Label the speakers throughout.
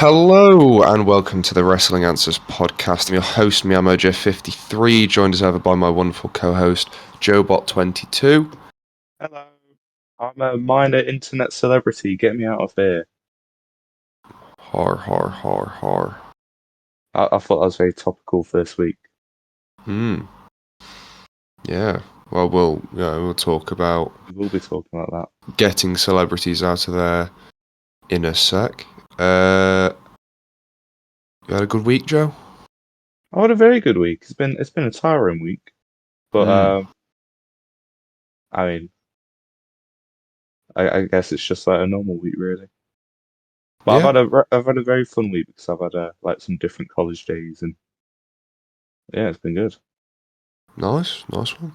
Speaker 1: Hello and welcome to the Wrestling Answers podcast. I'm your host, Miyamojo53, joined as ever by my wonderful co-host, Joebot22.
Speaker 2: Hello. I'm a minor internet celebrity. Get me out of here.
Speaker 1: Har, har, har, har.
Speaker 2: I thought that was very topical for this week.
Speaker 1: Yeah. Well, we'll talk about
Speaker 2: We will be talking about that.
Speaker 1: getting celebrities out of there in a sec. You had a good week, Joe?
Speaker 2: I had a very good week. It's been a tiring week, but I mean, I guess it's just like a normal week, really. But
Speaker 1: Yeah.
Speaker 2: I've had a very fun week because I've had like some different college days, and yeah, it's been good.
Speaker 1: Nice one.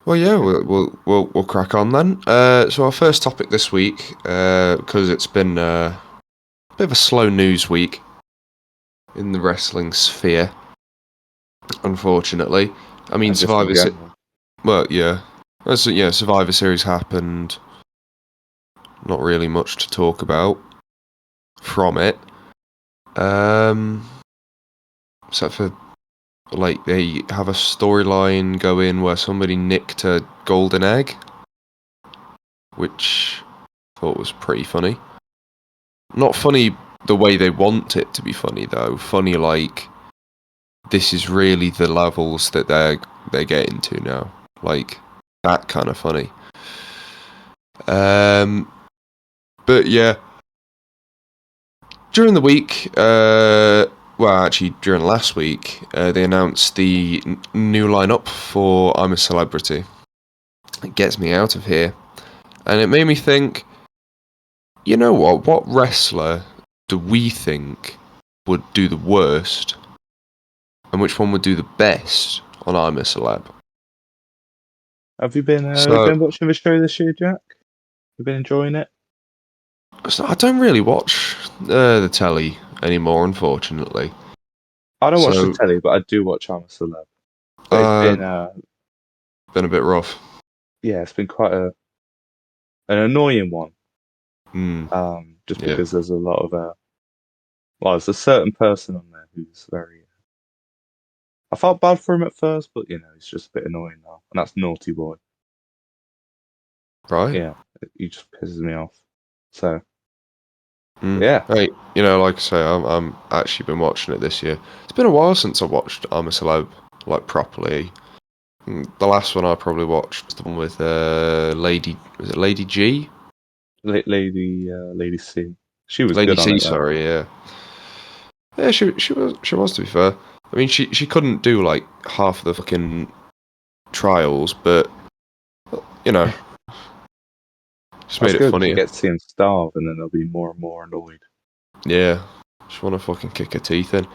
Speaker 1: Well, yeah, we'll crack on then. So our first topic this week, because it's been a bit of a slow news week in the wrestling sphere, unfortunately. I mean, Survivor Series. Well, yeah, Survivor Series happened. Not really much to talk about from it, except for like they have a storyline going where somebody nicked a golden egg, which I thought was pretty funny. Not funny the way they want it to be funny, though. Funny like this is really the levels that they're getting to now. Like that kind of funny. But yeah, during the week, actually during last week, they announced the new lineup for I'm a Celebrity. It gets me out of here, and it made me think. You know what? What wrestler do we think would do the worst, and which one would do the best on I'm a Celeb?
Speaker 2: Have you been watching the show this year, Jack? You been enjoying it?
Speaker 1: So I don't really watch the telly anymore, unfortunately.
Speaker 2: I don't watch the telly, but I do watch I'm a Celeb. But it's
Speaker 1: been a bit rough.
Speaker 2: Yeah, it's been quite an annoying one. Just
Speaker 1: Yeah.
Speaker 2: because there's a lot of there's a certain person on there who's very. I felt bad for him at first, but he's just a bit annoying now, and that's Naughty Boy.
Speaker 1: Right.
Speaker 2: Yeah, he just pisses me off. So.
Speaker 1: Yeah. Hey, like I say, I'm actually been watching it this year. It's been a while since I watched I'm a Celeb like properly. The last one I probably watched was the one with Lady. Was it Lady G?
Speaker 2: Lady C. She was
Speaker 1: Lady
Speaker 2: good
Speaker 1: C.
Speaker 2: on it.
Speaker 1: Sorry, yeah. Yeah, she was to be fair. I mean, she couldn't do like half of the fucking trials, but just made it funnier.
Speaker 2: You get to see him starve, and then they'll be more and more annoyed.
Speaker 1: Yeah, just want to fucking kick her teeth in.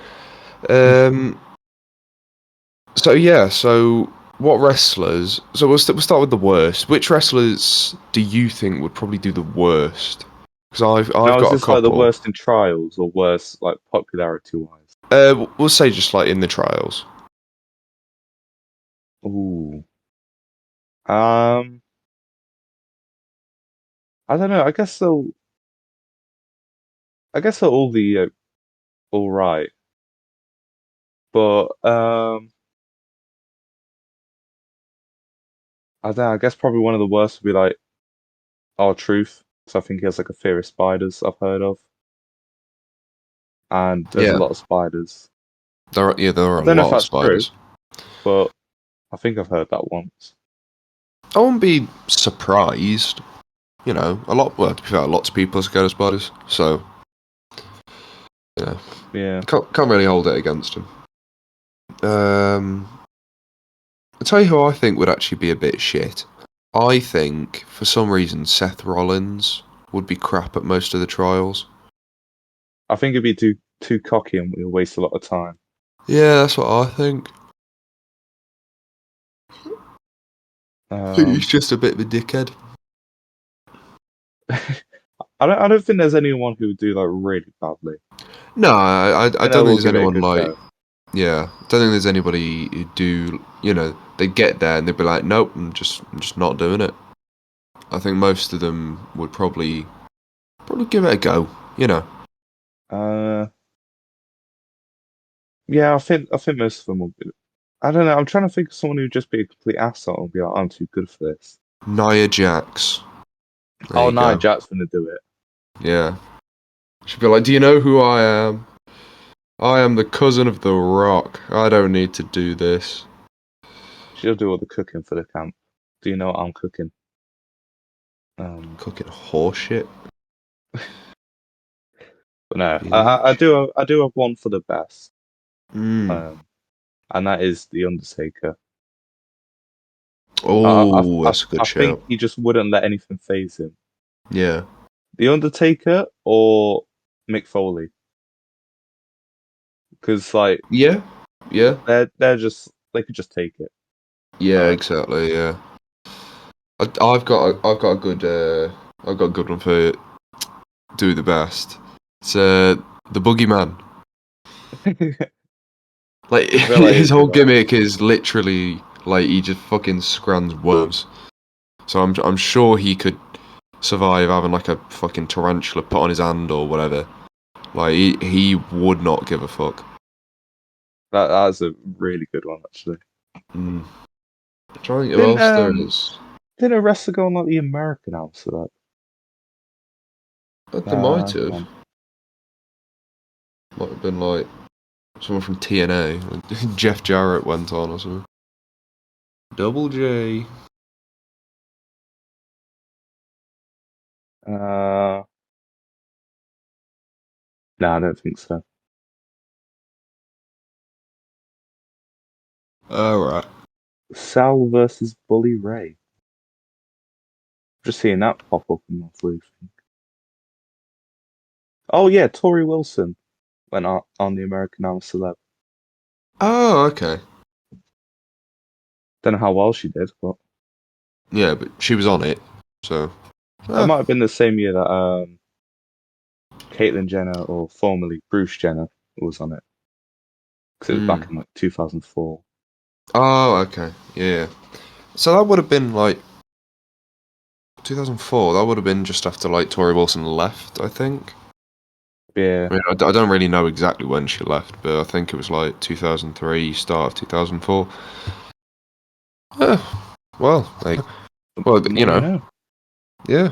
Speaker 1: So what wrestlers? So we'll start with the worst. Which wrestlers do you think would probably do the worst? Because I've got a couple.
Speaker 2: Like the worst in trials or worst like popularity wise?
Speaker 1: We'll say just like in the trials.
Speaker 2: Ooh. I don't know. I guess they'll all be all right, but I don't know. I guess probably one of the worst would be like R-Truth, because I think he has like a fear of spiders I've heard of, and there's a lot of spiders.
Speaker 1: There are a lot of spiders.
Speaker 2: True, but I think I've heard that once.
Speaker 1: I wouldn't be surprised. Lots of people are scared of spiders, so
Speaker 2: yeah,
Speaker 1: can't really hold it against him. I'll tell you who I think would actually be a bit shit. I think for some reason Seth Rollins would be crap at most of the trials.
Speaker 2: I think it'd be too cocky and we'll waste a lot of time.
Speaker 1: Yeah, that's what I think. I think he's just a bit of a dickhead.
Speaker 2: I don't think there's anyone who would do like really badly.
Speaker 1: No, I don't think there's anyone like.
Speaker 2: Go.
Speaker 1: Yeah, I don't think there's anybody who do. They get there and they'd be like, nope, I'm just not doing it. I think most of them would probably give it a go. You know.
Speaker 2: Uh, yeah, I think most of them will be. I don't know. I'm trying to think of someone who'd just be a complete asshole and be like, "I'm too good for this."
Speaker 1: Nia Jax. There
Speaker 2: Oh,
Speaker 1: you
Speaker 2: no,
Speaker 1: go.
Speaker 2: Jack's gonna do it.
Speaker 1: Yeah. She'd be like, "Do you know who I am? I am the cousin of The Rock. I don't need to do this."
Speaker 2: She'll do all the cooking for the camp. Do you know what I'm cooking?
Speaker 1: Cooking horseshit.
Speaker 2: But no, I
Speaker 1: Bitch.
Speaker 2: do have one for the best.
Speaker 1: Mm.
Speaker 2: And that is the Undertaker.
Speaker 1: Oh, that's a good
Speaker 2: I think
Speaker 1: shout.
Speaker 2: he just wouldn't let anything phase him.
Speaker 1: Yeah.
Speaker 2: The Undertaker or Mick Foley, because like
Speaker 1: Yeah. Yeah.
Speaker 2: they're just they could just take it.
Speaker 1: Yeah.
Speaker 2: Um,
Speaker 1: Exactly. Yeah. I've got a good one for do the best. It's the Boogeyman. Like
Speaker 2: it's
Speaker 1: his
Speaker 2: related to
Speaker 1: whole
Speaker 2: that.
Speaker 1: gimmick is literally like he just fucking scrans worms. So I'm sure he could survive having like a fucking tarantula put on his hand or whatever. Like he would not give a fuck.
Speaker 2: That's a really good one actually.
Speaker 1: Mm. I'm trying to think who
Speaker 2: Didn't
Speaker 1: else there is.
Speaker 2: didn't a wrestler go on like the American house for
Speaker 1: They might
Speaker 2: that?
Speaker 1: have. Might have been like someone from TNA. Jeff Jarrett went on or something. Double J.
Speaker 2: No, I don't think so.
Speaker 1: Alright.
Speaker 2: Sal versus Bully Ray. Just seeing that pop up in my blue thing. Oh yeah, Tori Wilson went on the American House Celeb.
Speaker 1: Oh, okay.
Speaker 2: Don't know how well she did, but
Speaker 1: Yeah, but she was on it, so.
Speaker 2: that
Speaker 1: Ah.
Speaker 2: might have been the same year that Caitlyn Jenner, or formerly Bruce Jenner, was on it. Because it was back
Speaker 1: Mm.
Speaker 2: in like 2004.
Speaker 1: Oh, okay. Yeah. So that would have been like 2004. That would have been just after like Tori Wilson left, I think.
Speaker 2: Yeah.
Speaker 1: I mean, I don't really know exactly when she left, but I think it was like 2003, start of 2004. Well, like, well,
Speaker 2: The
Speaker 1: you
Speaker 2: more you
Speaker 1: know,
Speaker 2: know.
Speaker 1: yeah.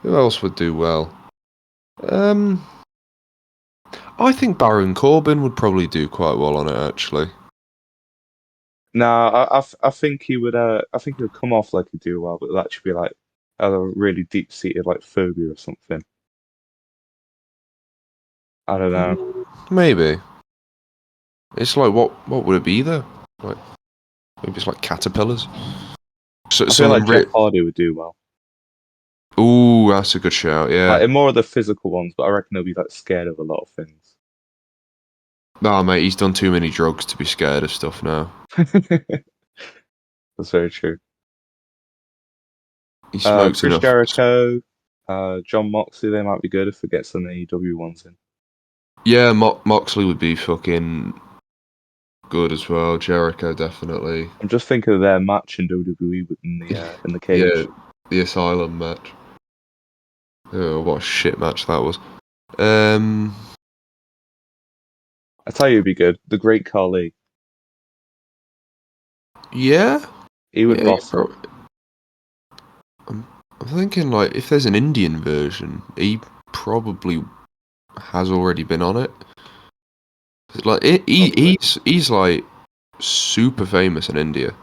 Speaker 1: Who else would do well? Um, I think Baron Corbin would probably do quite well on it, actually.
Speaker 2: No, I think he would. I think he would come off like he'd do well, but that should be like a really deep seated like phobia or something. I don't know.
Speaker 1: Maybe. It's like, what would it be though? Like, maybe it's like caterpillars. So,
Speaker 2: I feel like
Speaker 1: something
Speaker 2: Jeff Hardy would do well.
Speaker 1: Ooh, that's a good shout.
Speaker 2: Like
Speaker 1: Yeah.
Speaker 2: in more of the physical ones, but I reckon he'll be like scared of a lot of things.
Speaker 1: Nah, mate, he's done too many drugs to be scared of stuff now.
Speaker 2: That's very true.
Speaker 1: He smokes
Speaker 2: Chris
Speaker 1: enough.
Speaker 2: Jericho, John Moxley, they might be good if we get some AEW ones in.
Speaker 1: Yeah, Moxley would be fucking good as well. Jericho definitely.
Speaker 2: I'm just thinking of their match in WWE in the
Speaker 1: Yeah,
Speaker 2: cage.
Speaker 1: the Asylum match. Oh, what a shit match that was. Um,
Speaker 2: I tell you, it'd be good. The Great Khali.
Speaker 1: yeah,
Speaker 2: He would
Speaker 1: yeah.
Speaker 2: boss it.
Speaker 1: I'm thinking like if there's an Indian version, he probably has already been on it. Like
Speaker 2: Probably.
Speaker 1: he's like super famous in India.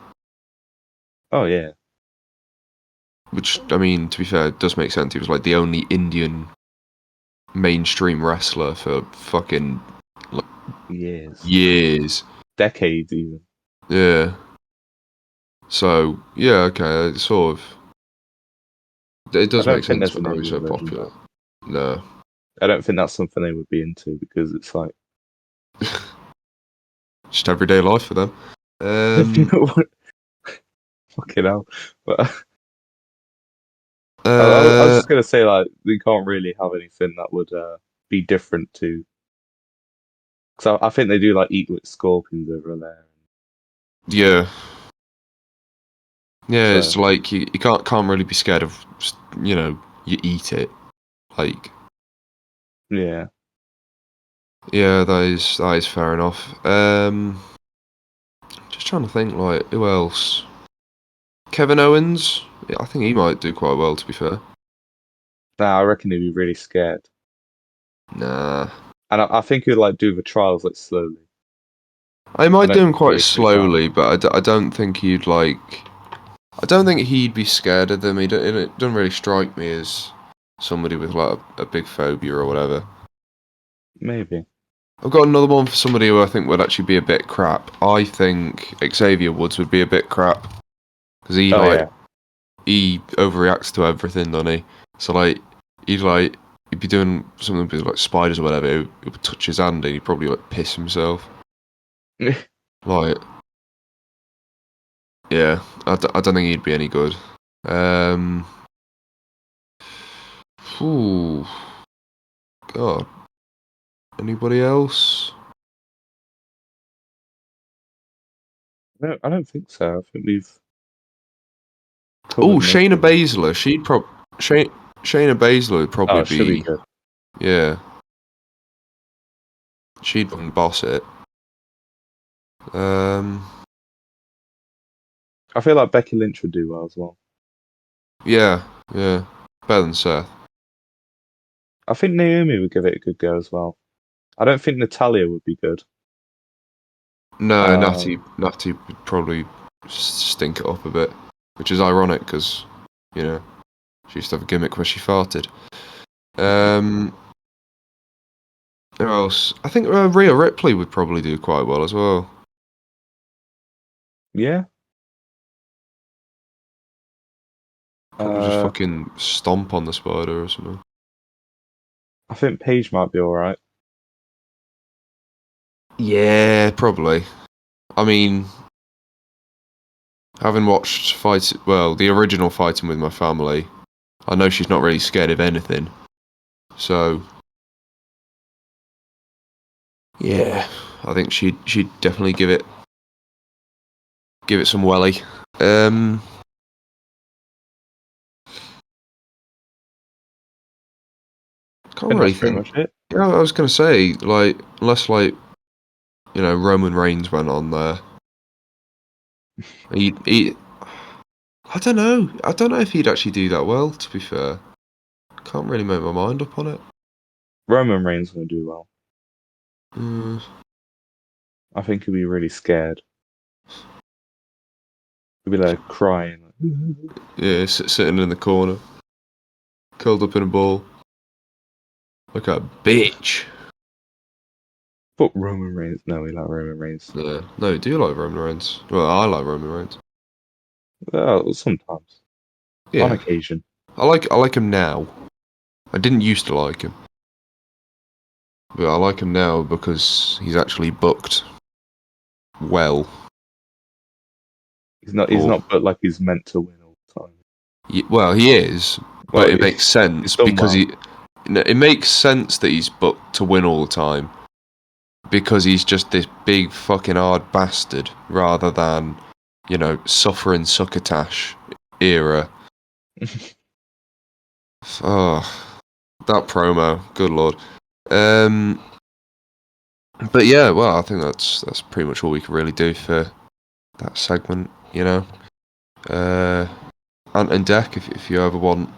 Speaker 2: Oh yeah.
Speaker 1: Which, I mean, to be fair, does make sense. He was like the only Indian mainstream wrestler for fucking like,
Speaker 2: Years.
Speaker 1: years.
Speaker 2: Decades even.
Speaker 1: Yeah. So, yeah, okay, it sort of. It
Speaker 2: I
Speaker 1: does make
Speaker 2: don't think
Speaker 1: sense
Speaker 2: there's
Speaker 1: for
Speaker 2: an
Speaker 1: how he's
Speaker 2: Indian
Speaker 1: so
Speaker 2: version
Speaker 1: popular.
Speaker 2: though.
Speaker 1: No.
Speaker 2: I don't think that's something they would be into because it's like
Speaker 1: Just everyday life for them.
Speaker 2: you know what? Fucking hell. But I was
Speaker 1: uh,
Speaker 2: just gonna say like we can't really have anything that would be different to because I think they do like eat with scorpions over there.
Speaker 1: yeah. Yeah, it's
Speaker 2: So
Speaker 1: like you can't really be scared of, you know, you eat it. Like,
Speaker 2: Yeah.
Speaker 1: Yeah, that is fair enough. Just trying to think, like, who else? Kevin Owens. Yeah, I think he might do quite well, to be fair.
Speaker 2: Nah, I reckon he'd be really scared.
Speaker 1: Nah.
Speaker 2: And I think he'd like do the trials like slowly.
Speaker 1: I
Speaker 2: I
Speaker 1: might
Speaker 2: don't
Speaker 1: do him
Speaker 2: think he'd
Speaker 1: quite
Speaker 2: get freaked out.
Speaker 1: slowly, but I don't think he'd like. I don't think he'd be scared of them. It doesn't really strike me as somebody with like a big phobia or whatever.
Speaker 2: Maybe.
Speaker 1: I've got another one for somebody who I think would actually be a bit crap. I think Xavier Woods would be a bit crap because
Speaker 2: Oh yeah.
Speaker 1: he overreacts to everything, doesn't he? So he'd be doing something with like spiders or whatever. He would touch his hand and he'd probably like piss himself. Like, yeah, I don't think he'd be any good. Ooh, God. Anybody else?
Speaker 2: No, I don't think so. I think we've
Speaker 1: Oh,
Speaker 2: covered most
Speaker 1: Shayna
Speaker 2: of them.
Speaker 1: Baszler. Shayna Baszler would probably
Speaker 2: Oh, she'll be
Speaker 1: be.
Speaker 2: good.
Speaker 1: Yeah, she'd boss it. Um,
Speaker 2: I feel like Becky Lynch would do well as well.
Speaker 1: yeah, yeah, better than Seth.
Speaker 2: I think Naomi would give it a good go as well. I don't think Natalia would be good.
Speaker 1: No,
Speaker 2: Um,
Speaker 1: Natty would probably stink it up a bit, which is ironic because you know she used to have a gimmick where she farted. Um, who else? I think Rhea Ripley would probably do quite well as well.
Speaker 2: yeah.
Speaker 1: Probably just
Speaker 2: Uh,
Speaker 1: fucking stomp on the spider or something.
Speaker 2: I think Paige might be all right.
Speaker 1: Yeah, probably. I mean, having watched the original Fighting with My Family, I know she's not really scared of anything. So, yeah, I think she'd definitely give it some welly.
Speaker 2: I
Speaker 1: Can't
Speaker 2: think
Speaker 1: really
Speaker 2: that's pretty
Speaker 1: think.
Speaker 2: much it.
Speaker 1: Yeah, I was gonna say like unless like Roman Reigns went on there, he I don't know. I don't know if he'd actually do that well. To be fair, can't really make my mind up on it.
Speaker 2: Roman Reigns will do well.
Speaker 1: Mm,
Speaker 2: I think he'll be really scared. He'll be like crying.
Speaker 1: yeah, sitting in the corner, curled up in a ball, like a bitch.
Speaker 2: But Roman Reigns, no, we like Roman Reigns.
Speaker 1: Yeah, no, do you like Roman Reigns? Well, I like Roman Reigns.
Speaker 2: Sometimes, on
Speaker 1: Yeah,
Speaker 2: occasion.
Speaker 1: I like him now. I didn't used to like him, but I like him now because he's actually booked well.
Speaker 2: He's not. He's
Speaker 1: For
Speaker 2: not, but like he's meant to win all the time.
Speaker 1: well, he is, but
Speaker 2: Well,
Speaker 1: it makes
Speaker 2: he's
Speaker 1: sense
Speaker 2: done
Speaker 1: because
Speaker 2: well.
Speaker 1: it makes sense that he's booked to win all the time because he's just this big fucking hard bastard rather than suffering succotash era. Oh, that promo, good lord. Um, but yeah, well, I think that's pretty much all we can really do for that segment. Ant and Deck, if you ever want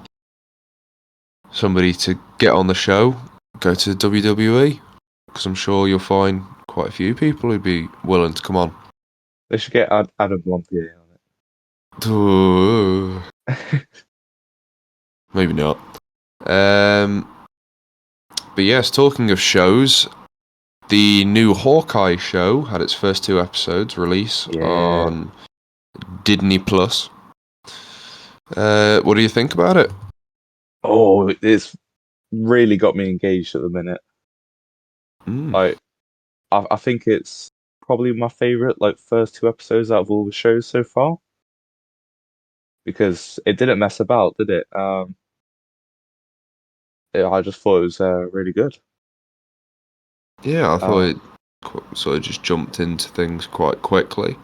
Speaker 1: somebody to get on the show, go to WWE because I'm sure you'll find quite a few people who'd be willing to come on.
Speaker 2: They should get Adam Lampier
Speaker 1: Ooh,
Speaker 2: on it.
Speaker 1: maybe not. Um, but yes, talking of shows, the new Hawkeye show had its first two episodes release
Speaker 2: Yeah.
Speaker 1: on Disney Plus. What do you think about it?
Speaker 2: Oh, it's really got me engaged at the minute.
Speaker 1: Mm.
Speaker 2: Like, I think it's probably my favorite, like, first two episodes out of all the shows so far because it didn't mess about, did it? I just thought it was really good.
Speaker 1: Yeah, I thought
Speaker 2: Uh,
Speaker 1: it sort of just jumped into things quite quickly.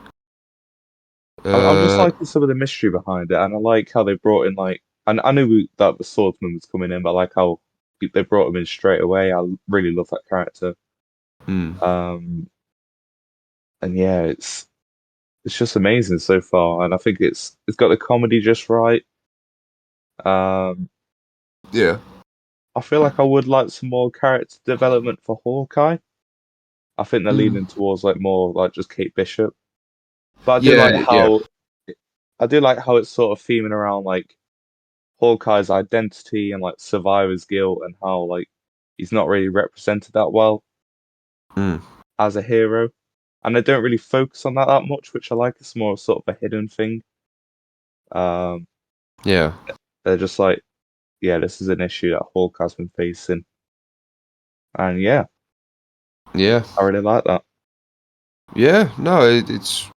Speaker 2: I'm just
Speaker 1: Uh,
Speaker 2: liking some of the mystery behind it, and I like how they brought in like, and I knew that the swordsman was coming in, but I like how they brought him in straight away. I really love that character.
Speaker 1: Mm.
Speaker 2: And yeah, it's just amazing so far, and I think it's got the comedy just right. Um,
Speaker 1: Yeah.
Speaker 2: I feel like I would like some more character development for Hawkeye. I think they're
Speaker 1: Mm.
Speaker 2: leaning towards like more like just Kate Bishop, but
Speaker 1: Yeah, yeah.
Speaker 2: I do like how it's sort of theming around like Hawkeye's identity and like survivor's guilt and how like he's not really represented that well
Speaker 1: Mm.
Speaker 2: as a hero. And they don't really focus on that much, which I like. It's more sort of a hidden thing. Um,
Speaker 1: Yeah.
Speaker 2: they're just like, yeah, this is an issue that Hawkeye's been facing, and yeah,
Speaker 1: Yeah.
Speaker 2: I really like that.
Speaker 1: Yeah. No, it's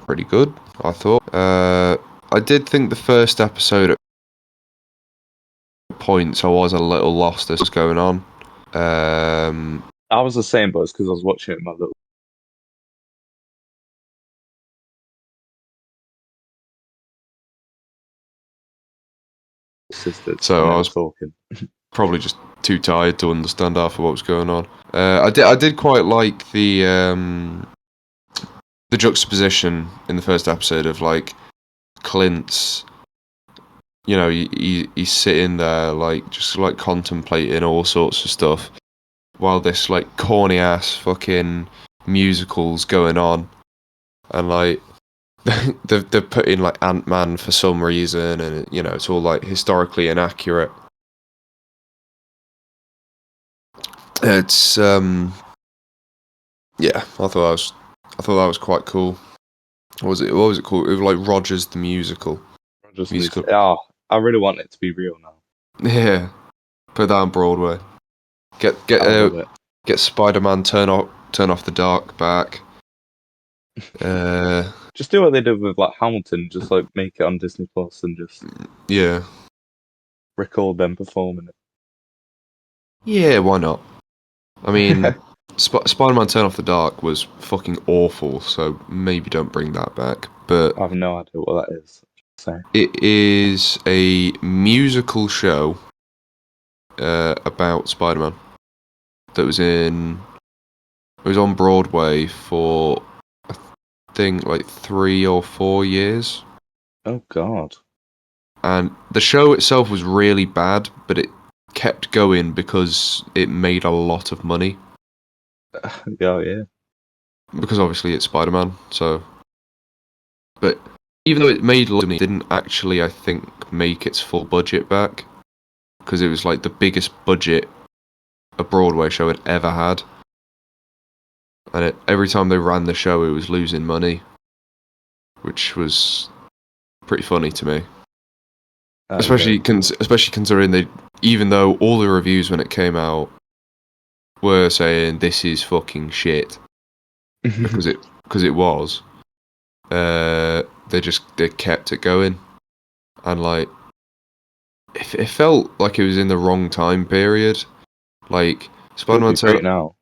Speaker 1: pretty good, I thought. I did think the first episode at points I was a little lost as was going on.
Speaker 2: I was the same, but it's because I was watching it with my little sisters,
Speaker 1: So
Speaker 2: and they
Speaker 1: I
Speaker 2: were
Speaker 1: was
Speaker 2: talking.
Speaker 1: probably just too tired to understand half of what was going on. I did quite like the juxtaposition in the first episode of like Clint's, you know, he's sitting there like just like contemplating all sorts of stuff while this like corny ass fucking musical's going on, and like they've put in like Ant-Man for some reason, and you know it's all like historically inaccurate. It's yeah, I thought that was quite cool. What was it called? It was like Rogers the Musical.
Speaker 2: Just
Speaker 1: Musical.
Speaker 2: I really want it to be real now.
Speaker 1: Yeah, put that on Broadway.
Speaker 2: I love it.
Speaker 1: Get Spider-Man turn off the dark back. Uh,
Speaker 2: Just do what they did with like Hamilton, just like make it on Disney Plus and just
Speaker 1: yeah,
Speaker 2: record them performing
Speaker 1: yeah, why not? I mean,
Speaker 2: it.
Speaker 1: Spider-Man Turn Off the Dark was fucking awful, so maybe don't bring that back. But
Speaker 2: I have no idea what that is. So
Speaker 1: it is a musical show about Spider-Man that was in. It was on Broadway for I think like 3 or 4 years,
Speaker 2: oh god.
Speaker 1: and the show itself was really bad, but it kept going because it made a lot of money.
Speaker 2: Yeah, yeah.
Speaker 1: Because obviously it's Spider-Man, so. But even though it made a lot of money, it didn't actually, I think, make its full budget back. Because it was like the biggest budget a Broadway show had ever had. And every time they ran the show, it was losing money. Which was pretty funny to me.
Speaker 2: Very cool.
Speaker 1: Especially considering they, even though all the reviews when it came out were saying this is fucking shit. Because it was. They kept it going. And like, it felt like it was in the wrong time period. Like
Speaker 2: Could
Speaker 1: Spider-Man
Speaker 2: be great
Speaker 1: 2.
Speaker 2: now.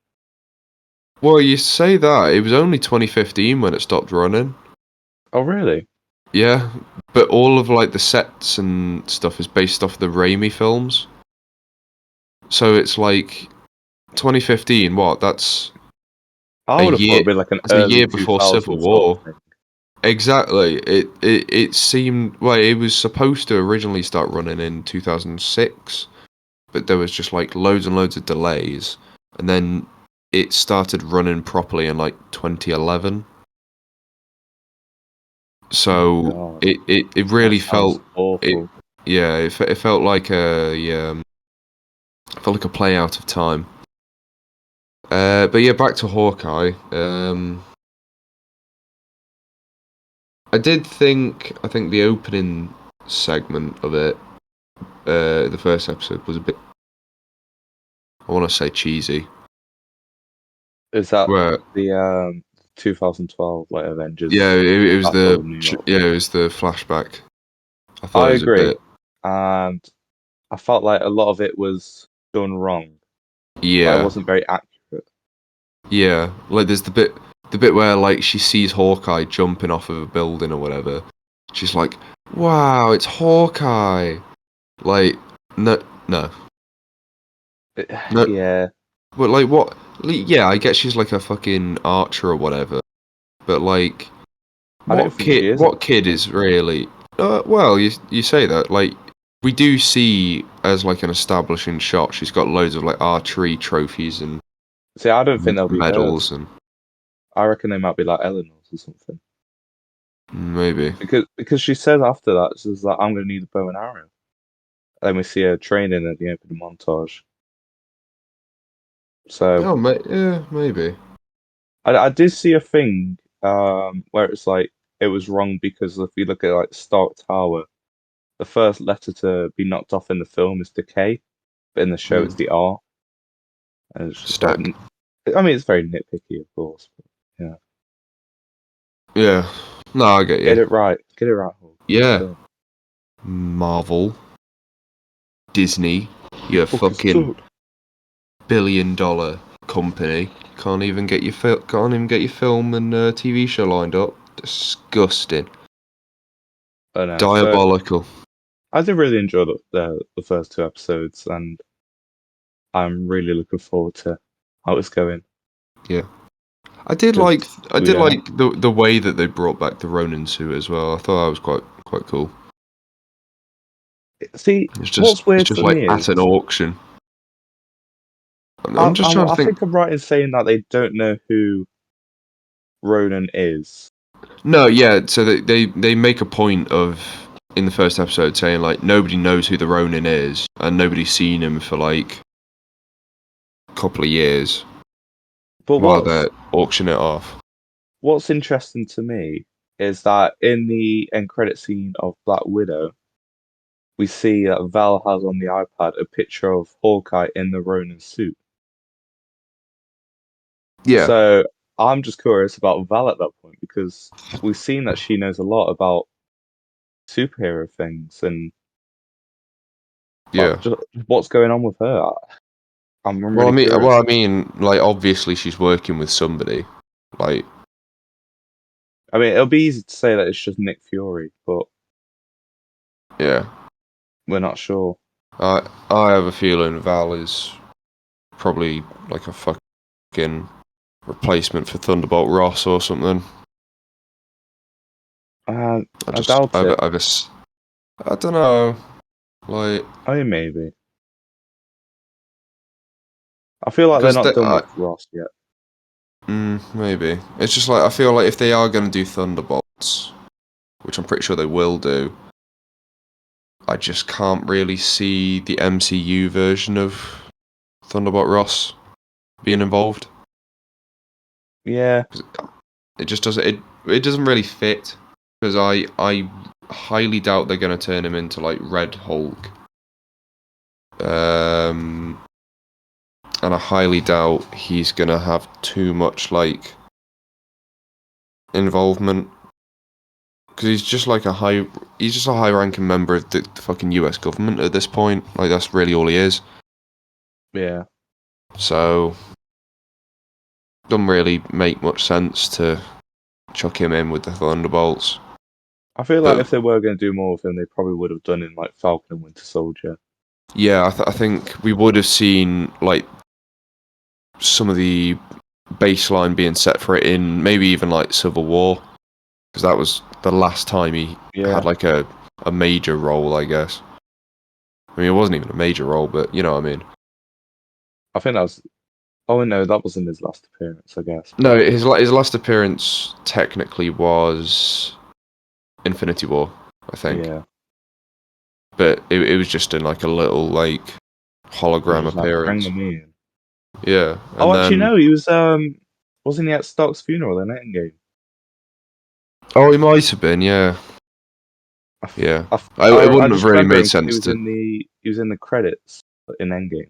Speaker 1: Well, you say that it was only 2015 when it stopped running.
Speaker 2: Oh really?
Speaker 1: Yeah, but all of like the sets and stuff is based off the Raimi films. So it's like 2015. What?
Speaker 2: I
Speaker 1: A
Speaker 2: would have thought
Speaker 1: year.
Speaker 2: it'd be like an
Speaker 1: That's a
Speaker 2: early
Speaker 1: year before Civil
Speaker 2: 2000 sort
Speaker 1: War.
Speaker 2: of thing.
Speaker 1: Exactly. It seemed well. It was supposed to originally start running in 2006, but there was just like loads and loads of delays, and then it started running properly in like 2011.
Speaker 2: Oh
Speaker 1: So
Speaker 2: god.
Speaker 1: it
Speaker 2: That
Speaker 1: really
Speaker 2: sounds
Speaker 1: felt it.
Speaker 2: awful.
Speaker 1: Yeah, it felt like felt like a play out of time. But yeah, back to Hawkeye. I think the opening segment of it, the first episode was a bit. I want to say cheesy.
Speaker 2: Is that
Speaker 1: Where
Speaker 2: 2012 like Avengers
Speaker 1: yeah, it was
Speaker 2: Battle of New York?
Speaker 1: it was the flashback. I thought
Speaker 2: I
Speaker 1: it was a
Speaker 2: agree,
Speaker 1: bit.
Speaker 2: and I felt like a lot of it was done wrong. Like it
Speaker 1: Yeah,
Speaker 2: wasn't very accurate.
Speaker 1: yeah. Like there's the bit where like she sees Hawkeye jumping off of a building or whatever. She's like, "Wow, it's Hawkeye!" Like No, no, no.
Speaker 2: Yeah,
Speaker 1: But like, what? Yeah, I get she's like a fucking archer or whatever. But like,
Speaker 2: I don't think she is
Speaker 1: What kid
Speaker 2: actually.
Speaker 1: is really? Well, you say that. Like, we do see as like an establishing shot. She's got loads of like archery trophies and
Speaker 2: See, I don't think they'll be hers.
Speaker 1: medals and
Speaker 2: I reckon they might be like Eleanor's or something.
Speaker 1: maybe.
Speaker 2: Because she says after that, she's like, I'm gonna need a bow and arrow. Then we see her training at the opening montage. So
Speaker 1: Oh, yeah, maybe.
Speaker 2: I did see a thing where it's like it was wrong because if you look at like Stark Tower, the first letter to be knocked off in the film is the K, but in the show it's
Speaker 1: Mm.
Speaker 2: the R. And it's just like,
Speaker 1: Stack.
Speaker 2: I mean, it's very nitpicky, of course. But yeah,
Speaker 1: Yeah. No, I get
Speaker 2: get
Speaker 1: you.
Speaker 2: it right. Get it right, Hulk. Good
Speaker 1: Yeah.
Speaker 2: film.
Speaker 1: Marvel, Disney, your
Speaker 2: Hulk is
Speaker 1: fucking
Speaker 2: good.
Speaker 1: $1 billion company can't even get your film and TV show lined up. Disgusting.
Speaker 2: I know. So
Speaker 1: Diabolical.
Speaker 2: I did really enjoy the first two episodes, and I'm really looking forward to how it's going
Speaker 1: Yeah.
Speaker 2: because
Speaker 1: I
Speaker 2: we
Speaker 1: did
Speaker 2: don't know.
Speaker 1: like the way that they brought back the Ronin suit as well. I thought that was quite cool.
Speaker 2: See, what's
Speaker 1: It's
Speaker 2: weird
Speaker 1: just
Speaker 2: for
Speaker 1: like
Speaker 2: me
Speaker 1: at an
Speaker 2: is
Speaker 1: auction. I'm just trying to
Speaker 2: I
Speaker 1: think.
Speaker 2: think I'm right in saying that they don't know who Ronan is.
Speaker 1: No, yeah. So they make a point of in the first episode saying like nobody knows who the Ronin is and nobody's seen him for like a couple of years
Speaker 2: But
Speaker 1: while they're auctioning it off.
Speaker 2: what's interesting to me is that in the end credit scene of Black Widow, we see that Val has on the iPad a picture of Hawkeye in the Ronin suit.
Speaker 1: Yeah,
Speaker 2: So I'm just curious about Val at that point because we've seen that she knows a lot about superhero things and
Speaker 1: yeah.
Speaker 2: just what's going on with her. I'm really
Speaker 1: Well,
Speaker 2: curious.
Speaker 1: I mean, like obviously she's working with somebody. Like,
Speaker 2: I mean, it'll be easy to say that it's just Nick Fury, but
Speaker 1: yeah.
Speaker 2: we're not sure.
Speaker 1: I have a feeling Val is probably like a fucking replacement for Thunderbolt Ross or something.
Speaker 2: I doubt it.
Speaker 1: I don't know. Like,
Speaker 2: I mean, maybe. I feel like they're
Speaker 1: because
Speaker 2: not done with Ross yet.
Speaker 1: maybe it's just like I feel like if they are going to do Thunderbolts, which I'm pretty sure they will do, I just can't really see the MCU version of Thunderbolt Ross being involved.
Speaker 2: Yeah,
Speaker 1: 'Cause it just doesn't. It doesn't really fit because I highly doubt they're going to turn him into like Red Hulk. Um, and I highly doubt he's going to have too much like involvement because he's just a high-ranking member of the fucking U.S. government at this point. Like that's really all he is.
Speaker 2: yeah.
Speaker 1: So doesn't really make much sense to chuck him in with the Thunderbolts.
Speaker 2: I feel like
Speaker 1: But
Speaker 2: if they were going to do more with him, they probably would have done in like Falcon and Winter Soldier.
Speaker 1: yeah, I think we would have seen like some of the baseline being set for it in maybe even like Civil War because that was the last time he
Speaker 2: Yeah,
Speaker 1: had like a major role, I guess. I mean, it wasn't even a major role, but you know what I mean.
Speaker 2: I think that was. Oh no, that wasn't his last appearance, I guess.
Speaker 1: No, his last appearance technically was Infinity War, I think,
Speaker 2: Yeah,
Speaker 1: but it was just in like a little like
Speaker 2: it was
Speaker 1: hologram
Speaker 2: just like bring
Speaker 1: appearance.
Speaker 2: them in.
Speaker 1: Yeah,
Speaker 2: Oh,
Speaker 1: and
Speaker 2: actually,
Speaker 1: then
Speaker 2: no, he was. Wasn't he at Stark's funeral in Endgame?
Speaker 1: oh, he might have been, yeah,
Speaker 2: I, f-
Speaker 1: yeah.
Speaker 2: I, f-
Speaker 1: It
Speaker 2: I
Speaker 1: wouldn't have
Speaker 2: just
Speaker 1: really
Speaker 2: remember him
Speaker 1: made
Speaker 2: because
Speaker 1: sense to.
Speaker 2: he was in the credits in Endgame.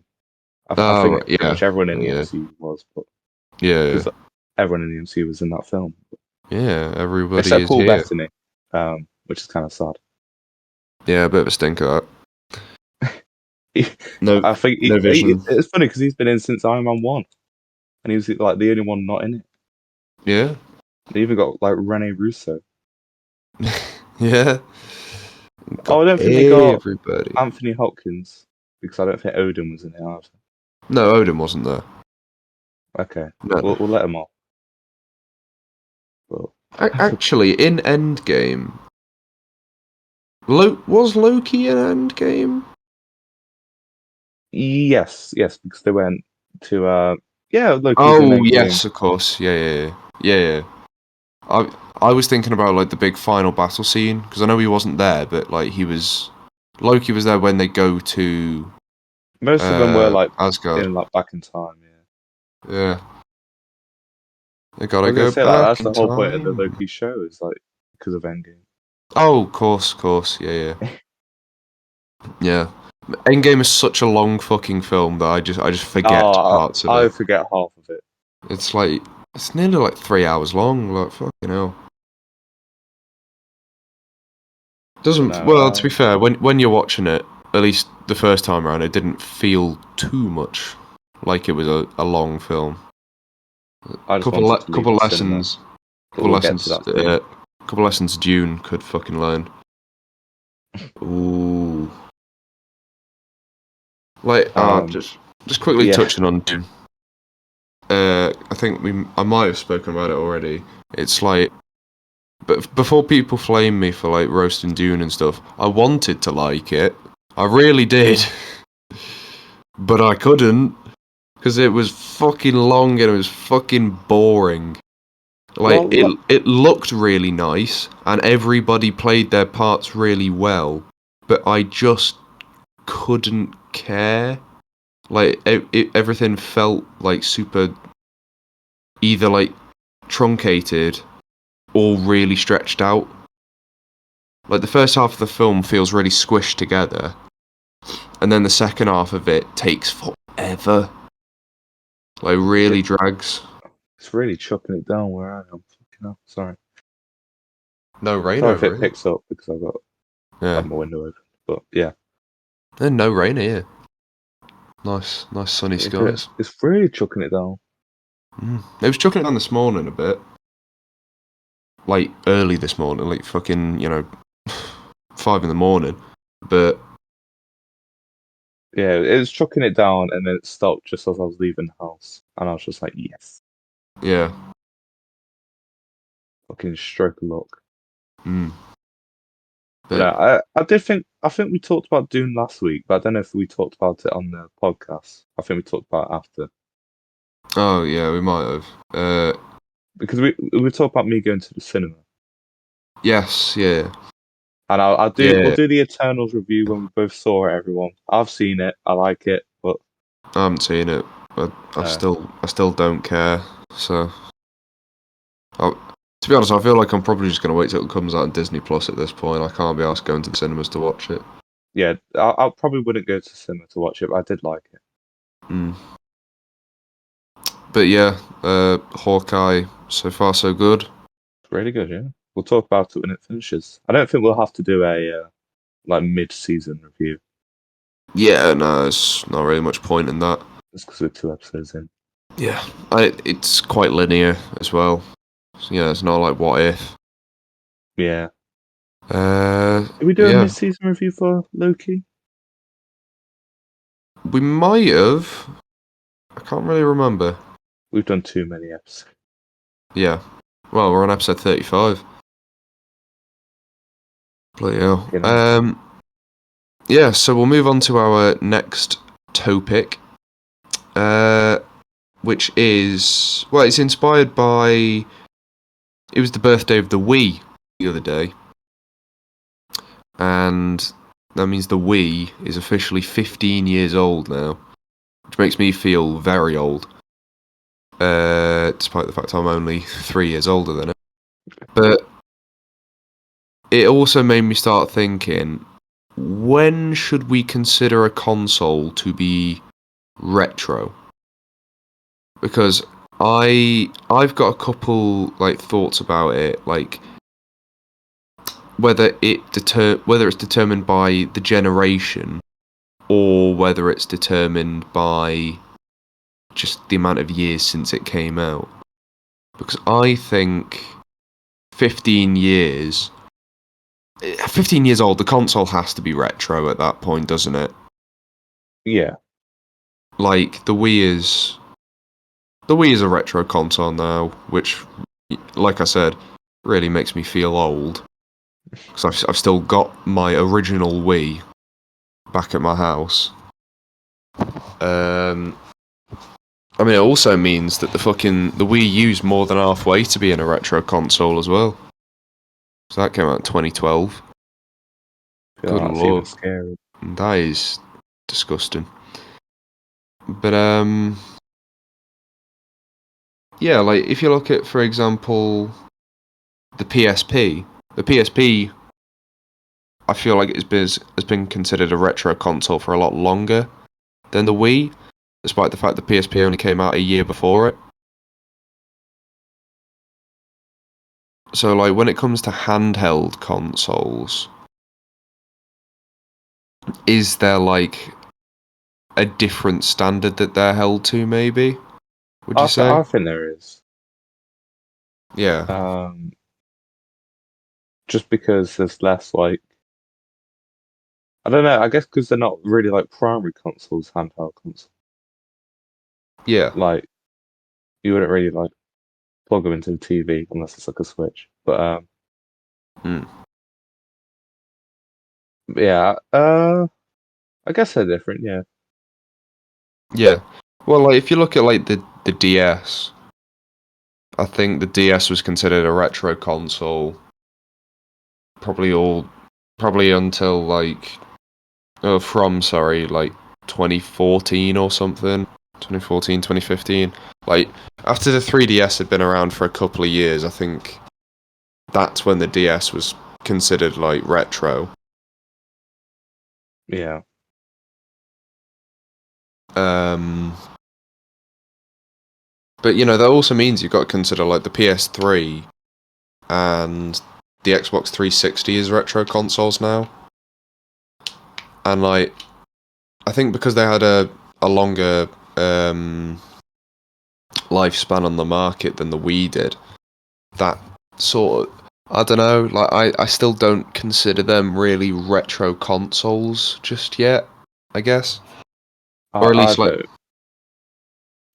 Speaker 2: I
Speaker 1: Oh,
Speaker 2: think
Speaker 1: right,
Speaker 2: pretty
Speaker 1: yeah,
Speaker 2: much everyone in the
Speaker 1: yeah,
Speaker 2: MCU was, but
Speaker 1: yeah,
Speaker 2: because everyone in the MCU was in that film,
Speaker 1: yeah. Everybody
Speaker 2: except
Speaker 1: is
Speaker 2: Paul
Speaker 1: here.
Speaker 2: Bettany, which is kind of sad.
Speaker 1: Yeah, a bit of a stinker. That. No,
Speaker 2: I think
Speaker 1: no vision.
Speaker 2: it's funny because he's been in since Iron Man 1, and he was like the only one not in it.
Speaker 1: Yeah,
Speaker 2: They even got like Rene Russo.
Speaker 1: yeah.
Speaker 2: Oh,
Speaker 1: Got
Speaker 2: I don't think they got
Speaker 1: everybody.
Speaker 2: Anthony Hopkins. because I don't think Odin was in it either.
Speaker 1: No, Odin wasn't there.
Speaker 2: Okay,
Speaker 1: No.
Speaker 2: we'll let him off. But
Speaker 1: Actually, in Endgame, was Loki in Endgame?
Speaker 2: yes, because they went to Loki's in
Speaker 1: Oh
Speaker 2: Endgame.
Speaker 1: yes, of course. Yeah. I was thinking about like the big final battle scene because I know he wasn't there, but like Loki was there when they go to
Speaker 2: Most of them were like
Speaker 1: Asgard.
Speaker 2: back in time. Yeah,
Speaker 1: Yeah, they
Speaker 2: I
Speaker 1: gotta
Speaker 2: was gonna
Speaker 1: go
Speaker 2: say like
Speaker 1: back
Speaker 2: that's the
Speaker 1: in
Speaker 2: whole point of the
Speaker 1: time.
Speaker 2: Loki show is like because of Endgame.
Speaker 1: Oh, of course. Yeah. Endgame is such a long fucking film that I just forget
Speaker 2: Oh,
Speaker 1: parts of
Speaker 2: I
Speaker 1: it.
Speaker 2: forget half of it.
Speaker 1: It's nearly like 3 hours long. Like fucking hell.
Speaker 2: But
Speaker 1: Doesn't
Speaker 2: no,
Speaker 1: well to be fair, when you're watching it, at least the first time around, it didn't feel too much like it was a long film.
Speaker 2: I just wanted to leave
Speaker 1: Couple
Speaker 2: the cinema.
Speaker 1: lessons,
Speaker 2: But we'll get to that soon.
Speaker 1: couple lessons Dune could fucking learn. Ooh, like just quickly
Speaker 2: Yeah,
Speaker 1: touching on Dune. I think I might have spoken about it already. It's like, but before people flame me for like roasting Dune and stuff, I wanted to like it. I really did, but I couldn't. Because it was fucking long and it was fucking boring. Like
Speaker 2: well,
Speaker 1: it looked really nice and everybody played their parts really well, but I just couldn't care. Like everything felt like super either like truncated or really stretched out. Like the first half of the film feels really squished together, and then the second half of it takes forever. Like really drags.
Speaker 2: it's really chucking it down where I am. Fucking hell, sorry.
Speaker 1: No rain
Speaker 2: Sorry if
Speaker 1: over
Speaker 2: it
Speaker 1: here.
Speaker 2: picks up because I've got
Speaker 1: Yeah.
Speaker 2: my window open. But yeah,
Speaker 1: And no rain here. Nice sunny skies.
Speaker 2: it's really chucking it down.
Speaker 1: It was chucking it down this morning a bit. Like early this morning, like fucking, 5 in the morning. But
Speaker 2: Yeah, it was chucking it down and then it stopped just as I was leaving the house. And I was just like, yes,
Speaker 1: yeah.
Speaker 2: fucking stroke of luck.
Speaker 1: Mm.
Speaker 2: But
Speaker 1: But
Speaker 2: I think we talked about Dune last week, but I don't know if we talked about it on the podcast. I think we talked about it after.
Speaker 1: oh yeah, we might have.
Speaker 2: Because we talked about me going to the cinema.
Speaker 1: Yes, yeah.
Speaker 2: And we'll
Speaker 1: Yeah.
Speaker 2: do the Eternals review when we both saw it, everyone. I've seen it, I like it, but
Speaker 1: I haven't seen it, but I
Speaker 2: uh,
Speaker 1: still don't care. So to be honest, I feel like I'm probably just gonna wait till it comes out on Disney Plus at this point. I can't be asked going to the cinemas to watch it.
Speaker 2: yeah, I probably wouldn't go to cinema to watch it, but I did like it.
Speaker 1: Mm. But yeah, Hawkeye, so far so good.
Speaker 2: It's really good, yeah. We'll talk about it when it finishes. I don't think we'll have to do a like mid-season review,
Speaker 1: Yeah, no, there's not really much point in that.
Speaker 2: just because we're 2 episodes in.
Speaker 1: Yeah, it's quite linear as well. So, it's not like what if.
Speaker 2: Yeah. Did we do a
Speaker 1: Yeah,
Speaker 2: mid-season review for Loki?
Speaker 1: we might have. I can't really remember.
Speaker 2: We've done too many episodes.
Speaker 1: Yeah, well, we're on episode 35. Bloody hell.
Speaker 2: You know?
Speaker 1: Yeah, so we'll move on to our next topic, which is it's inspired by. It was the birthday of the Wii the other day, and that means the Wii is officially 15 years old now, which makes me feel very old, despite the fact I'm only 3 years older than it. But it also made me start thinking, when should we consider a console to be retro? Because I've got a couple like thoughts about it, like whether it's determined by the generation or whether it's determined by just the amount of years since it came out. Because I think 15 years 15 years old, the console has to be retro at that point, doesn't it?
Speaker 2: Yeah.
Speaker 1: Like the Wii is a retro console now, which, like I said, really makes me feel old because I've still got my original Wii back at my house. I mean, it also means that the Wii U's more than halfway to being a retro console as well. So that came out in 2012.
Speaker 2: I feel
Speaker 1: Good
Speaker 2: like that's even
Speaker 1: lord,
Speaker 2: scary.
Speaker 1: that is disgusting. But yeah, like if you look at, for example, the PSP, the PSP, I feel like has been considered a retro console for a lot longer than the Wii, despite the fact the PSP only came out a year before it. So, like, when it comes to handheld consoles, is there like a different standard that they're held to? Maybe would you say?
Speaker 2: I think there is.
Speaker 1: Yeah,
Speaker 2: Um, just because there's less like I don't know. I guess because they're not really like primary consoles, handheld consoles.
Speaker 1: yeah,
Speaker 2: Like you wouldn't really like plug them into the TV unless it's like a Switch.
Speaker 1: mm.
Speaker 2: Yeah. I guess they're different. Yeah.
Speaker 1: Yeah. Well, like if you look at like the DS, I think the DS was considered a retro console probably all probably until like from sorry like 2014 or something, 2014, 2015. Like after the 3DS had been around for a couple of years, I think that's when the DS was considered like retro.
Speaker 2: Yeah.
Speaker 1: um but you know that also means you've got to consider like the PS3 and the Xbox 360 as retro consoles now. And like I think because they had a longer lifespan on the market than the Wii did, that sort of, I don't know, like I still don't consider them really retro consoles just yet, I guess. Or at
Speaker 2: I
Speaker 1: least like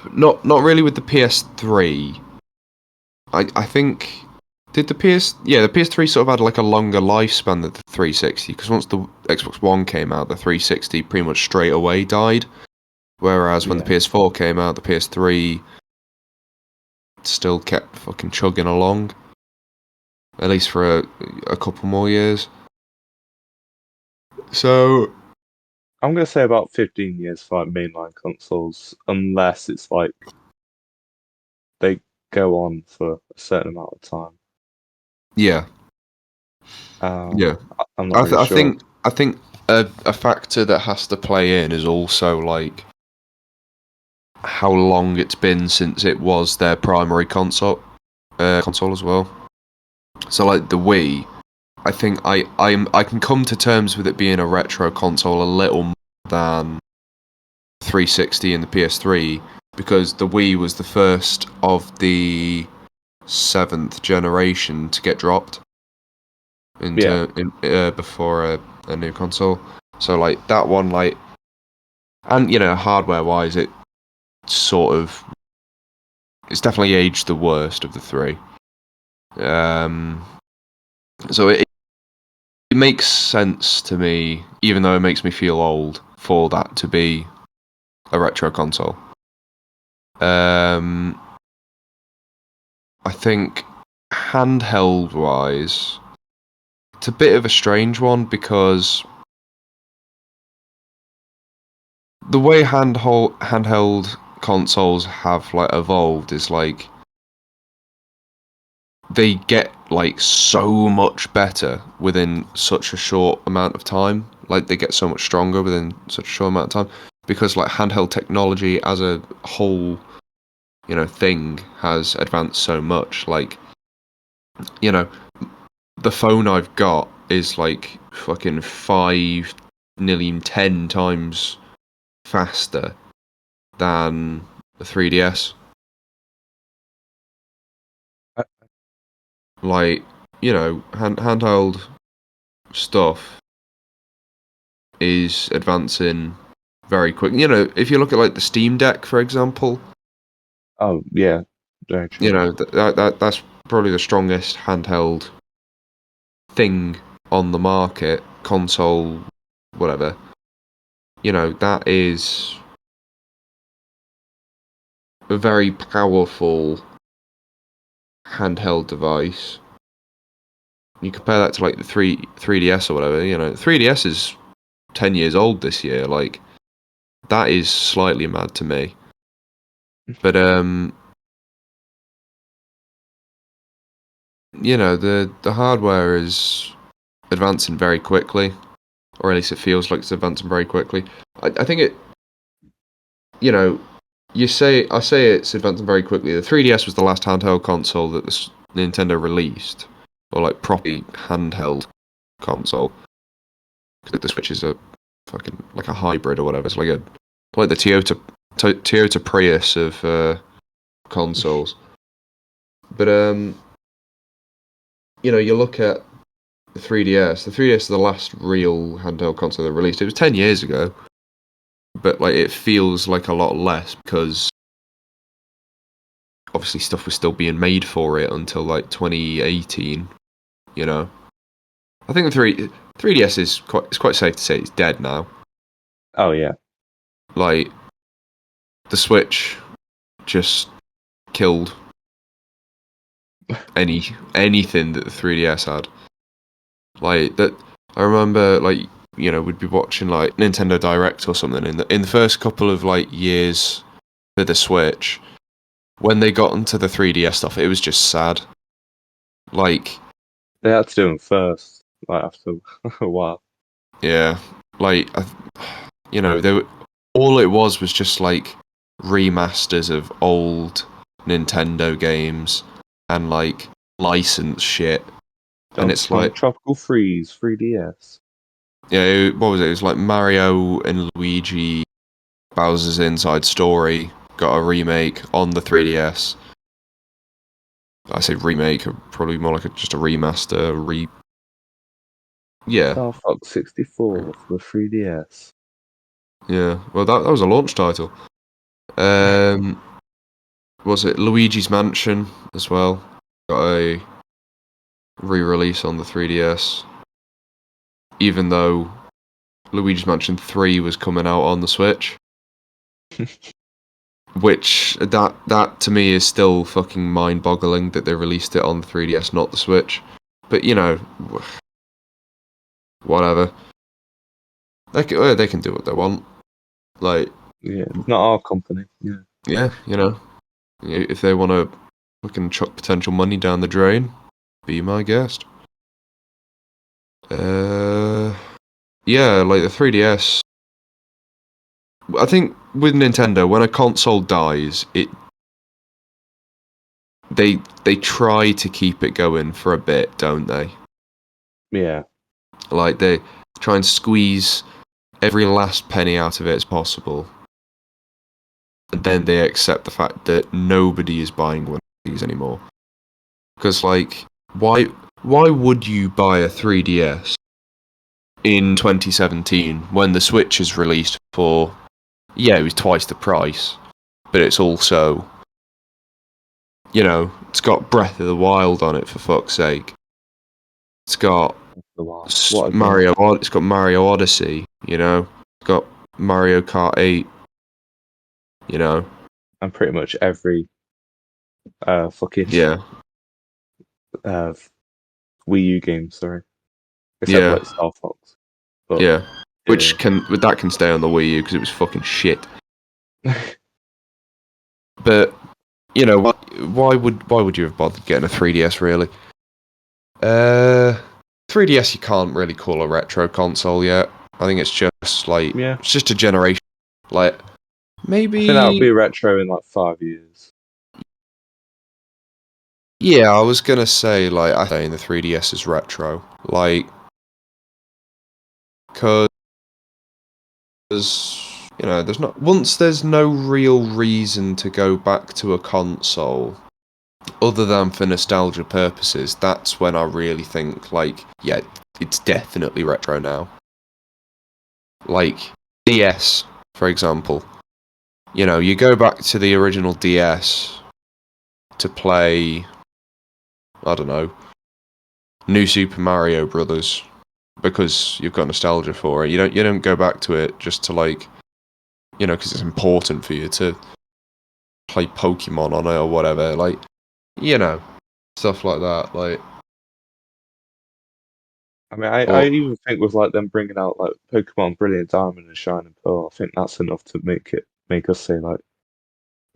Speaker 2: don't.
Speaker 1: not really with the PS3. I think did the PS3 sort of had like a longer lifespan than the 360, because once the Xbox One came out, the 360 pretty much straight away died. Whereas when the
Speaker 2: Yeah.
Speaker 1: PS4 came out, the PS3 still kept fucking chugging along, at least for a couple more years. So
Speaker 2: I'm gonna say about 15 years for like mainline consoles, unless it's like they go on for a certain amount of time.
Speaker 1: yeah, yeah.
Speaker 2: I'm not really
Speaker 1: I
Speaker 2: sure.
Speaker 1: think a factor that has to play in is also like how long it's been since it was their primary console as well. So like the Wii, I think I can come to terms with it being a retro console a little more than 360 and the PS3, because the Wii was the first of the seventh generation to get dropped
Speaker 2: Yeah.
Speaker 1: before a new console. So like that one, like, and you know, hardware wise, it sort of it's definitely aged the worst of the three. Um, so it makes sense to me, even though it makes me feel old, for that to be a retro console. Um, I think handheld wise, it's a bit of a strange one because the way handheld consoles have like evolved is like they get like so much better within such a short amount of time. Like they get so much stronger within such a short amount of time because like handheld technology as a whole, you know, thing has advanced so much. Like, you know, the phone I've got is like fucking 5, nearly 10 times faster than the 3DS.
Speaker 2: I,
Speaker 1: Like, you know, handheld stuff is advancing very quick. You know, if you look at like the Steam Deck, for example,
Speaker 2: Oh yeah, very true.
Speaker 1: you know that's probably the strongest handheld thing on the market, console, whatever. You know, that is a very powerful handheld device. You compare that to like the 3DS or whatever. You know, 3DS is 10 years old this year. Like, that is slightly mad to me. But you know, the hardware is advancing very quickly, or at least it feels like it's advancing very quickly. I think it, you know, I say it's advancing very quickly. The 3DS was the last handheld console that Nintendo released, or like properly handheld console. Because the Switch is a fucking like a hybrid or whatever. It's like the Toyota Prius of consoles. But you know, you look at the 3DS. The 3DS is the last real handheld console that released. It was 10 years ago, but like it feels like a lot less because obviously stuff was still being made for it until like 2018. You know, I think the 3DS is quite safe to say it's dead now.
Speaker 2: Oh yeah.
Speaker 1: Like the Switch just killed anything that the 3DS had. Like that, I remember like you know we'd be watching like Nintendo Direct or something in the first couple of like years for the Switch. When they got into the 3DS stuff, it was just sad. Like
Speaker 2: They had to do them first, like after a while.
Speaker 1: yeah, like you know all it was just like remasters of old Nintendo games and like license shit. And
Speaker 2: Donkey
Speaker 1: it's
Speaker 2: Kong
Speaker 1: like
Speaker 2: Tropical Freeze 3DS.
Speaker 1: yeah, what was it? It was like Mario and Luigi Bowser's Inside Story got a remake on the 3DS. I say remake, probably more like just a remaster. Yeah,
Speaker 2: Star Fox 64 for the 3DS.
Speaker 1: yeah. Well, that was a launch title. Um, was it Luigi's Mansion as well? Got a re-release on the 3DS, even though Luigi's Mansion 3 was coming out on the Switch. Which that to me is still fucking mind-boggling that they released it on the 3DS, not the Switch. But you know, whatever. They can do what they want. Like,
Speaker 2: Yeah, it's not our company. Yeah.
Speaker 1: yeah, you know, if they want to fucking chuck potential money down the drain, be my guest. Yeah, like the 3DS. I think with Nintendo, when a console dies, they try to keep it going for a bit, don't they?
Speaker 2: Yeah.
Speaker 1: Like they try and squeeze every last penny out of it as possible, and then they accept the fact that nobody is buying one of these anymore. Because like, why would you buy a 3DS in 2017 when the Switch is released for it was twice the price, but it's also you know it's got Breath of the Wild on it for fuck's sake. It's got
Speaker 2: What a game.
Speaker 1: Mario. It's got Mario Odyssey. You know, it's got Mario Kart 8. You know,
Speaker 2: And pretty much every fucking
Speaker 1: yeah,
Speaker 2: uh Wii U game, sorry. Except
Speaker 1: yeah,
Speaker 2: like Star Fox. But
Speaker 1: yeah.
Speaker 2: yeah.
Speaker 1: That can stay on the Wii U because it was fucking shit. But you know, why would you have bothered getting a 3DS really? 3DS you can't really call a retro console yet. I think it's just like
Speaker 2: Yeah.
Speaker 1: it's just a generation. Like
Speaker 2: I think that would be
Speaker 1: maybe
Speaker 2: retro in like 5 years.
Speaker 1: yeah. I was gonna say like I think the 3DS is retro. Like because you know there's no real reason to go back to a console other than for nostalgia purposes. That's when I really think like yeah, it's definitely retro now. Like DS for example. You know, you go back to the original DS to play, I don't know, New Super Mario Brothers because you've got nostalgia for it. You don't go back to it just to like, you know, because it's important for you to play Pokemon on it or whatever. Like, you know, stuff like that. Like,
Speaker 2: I mean, I even think with like them bringing out like Pokemon Brilliant Diamond and Shining Pearl, I think that's enough to make us say like,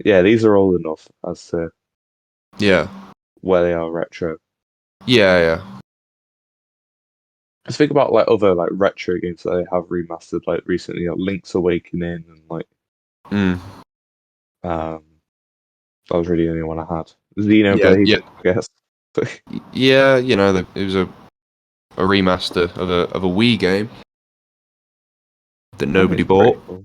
Speaker 2: yeah, these are old enough as to
Speaker 1: yeah,
Speaker 2: where they are retro.
Speaker 1: yeah.
Speaker 2: Just think about like other like retro games that they have remastered like recently, like Link's Awakening and like
Speaker 1: Mm.
Speaker 2: that was really the only one I had.
Speaker 1: Yeah,
Speaker 2: Xenoblade,
Speaker 1: yeah,
Speaker 2: I guess.
Speaker 1: yeah. You know, it was a remaster of a Wii game that
Speaker 2: I think
Speaker 1: nobody
Speaker 2: it's pretty
Speaker 1: bought.
Speaker 2: cool.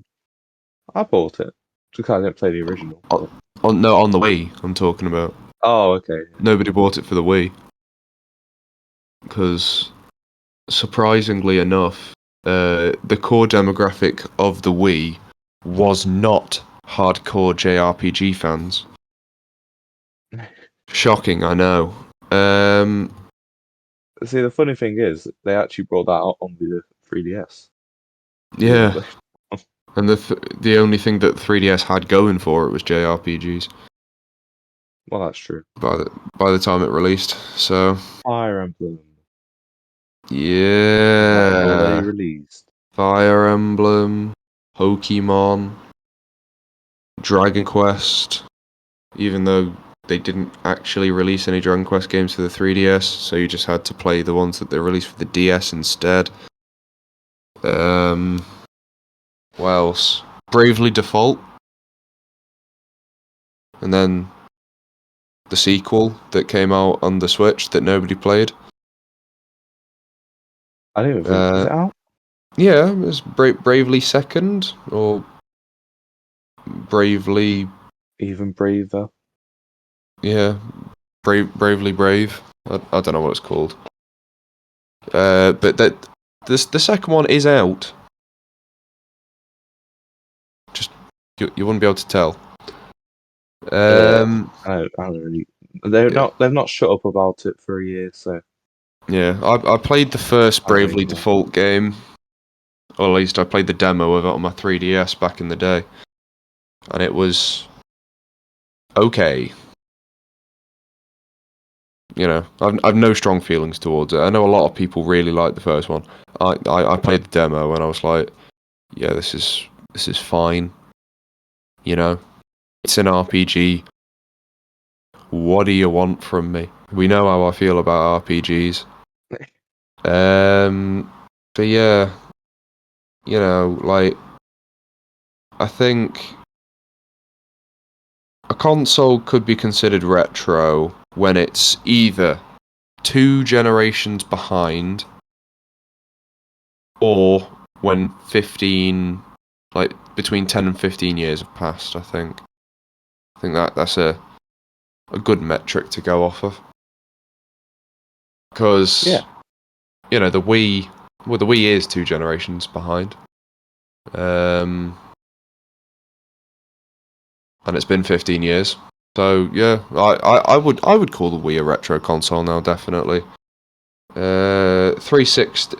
Speaker 2: I bought it because I didn't play the original. But...
Speaker 1: On the Wii, I'm talking about.
Speaker 2: Oh, okay.
Speaker 1: Nobody bought it for the Wii because, surprisingly enough, the core demographic of the Wii was not hardcore JRPG fans. Shocking, I know.
Speaker 2: See, the funny thing is, they actually brought that out on the 3DS.
Speaker 1: Yeah, and the only thing that 3DS had going for it was JRPGs
Speaker 2: Well, that's true.
Speaker 1: by the time it released. So
Speaker 2: Fire Emblem. That's all they
Speaker 1: yeah,
Speaker 2: released.
Speaker 1: Fire Emblem, Pokemon, Dragon Quest. Even though they didn't actually release any Dragon Quest games for the 3DS, so you just had to play the ones that they released for the DS instead. What else? Bravely Default, and then the sequel that came out on the Switch that nobody played.
Speaker 2: I don't even think is it out?
Speaker 1: Yeah, it was Bravely Second or Bravely,
Speaker 2: Even braver.
Speaker 1: yeah, Bravely Brave. I don't know what it's called. But the second one is out. Just you wouldn't be able to tell.
Speaker 2: I don't really. They've not shut up about it for a year, so
Speaker 1: Yeah, I played the first
Speaker 2: I don't really
Speaker 1: Bravely
Speaker 2: care.
Speaker 1: Default game, or at least I played the demo of it on my 3DS back in the day, and it was okay. You know, I've no strong feelings towards it. I know a lot of people really like the first one. I played the demo and I was like, yeah, this is fine. You know, it's an RPG. What do you want from me? We know how I feel about RPGs. But yeah, you know, like I think a console could be considered retro when it's either 2 generations behind or when 15, like between 10 and 15 years have passed. I think that's a good metric to go off of. Because,
Speaker 2: Yeah,
Speaker 1: you know, the Wii is 2 generations behind. And it's been 15 years. So yeah, I would call the Wii a retro console now, definitely. 360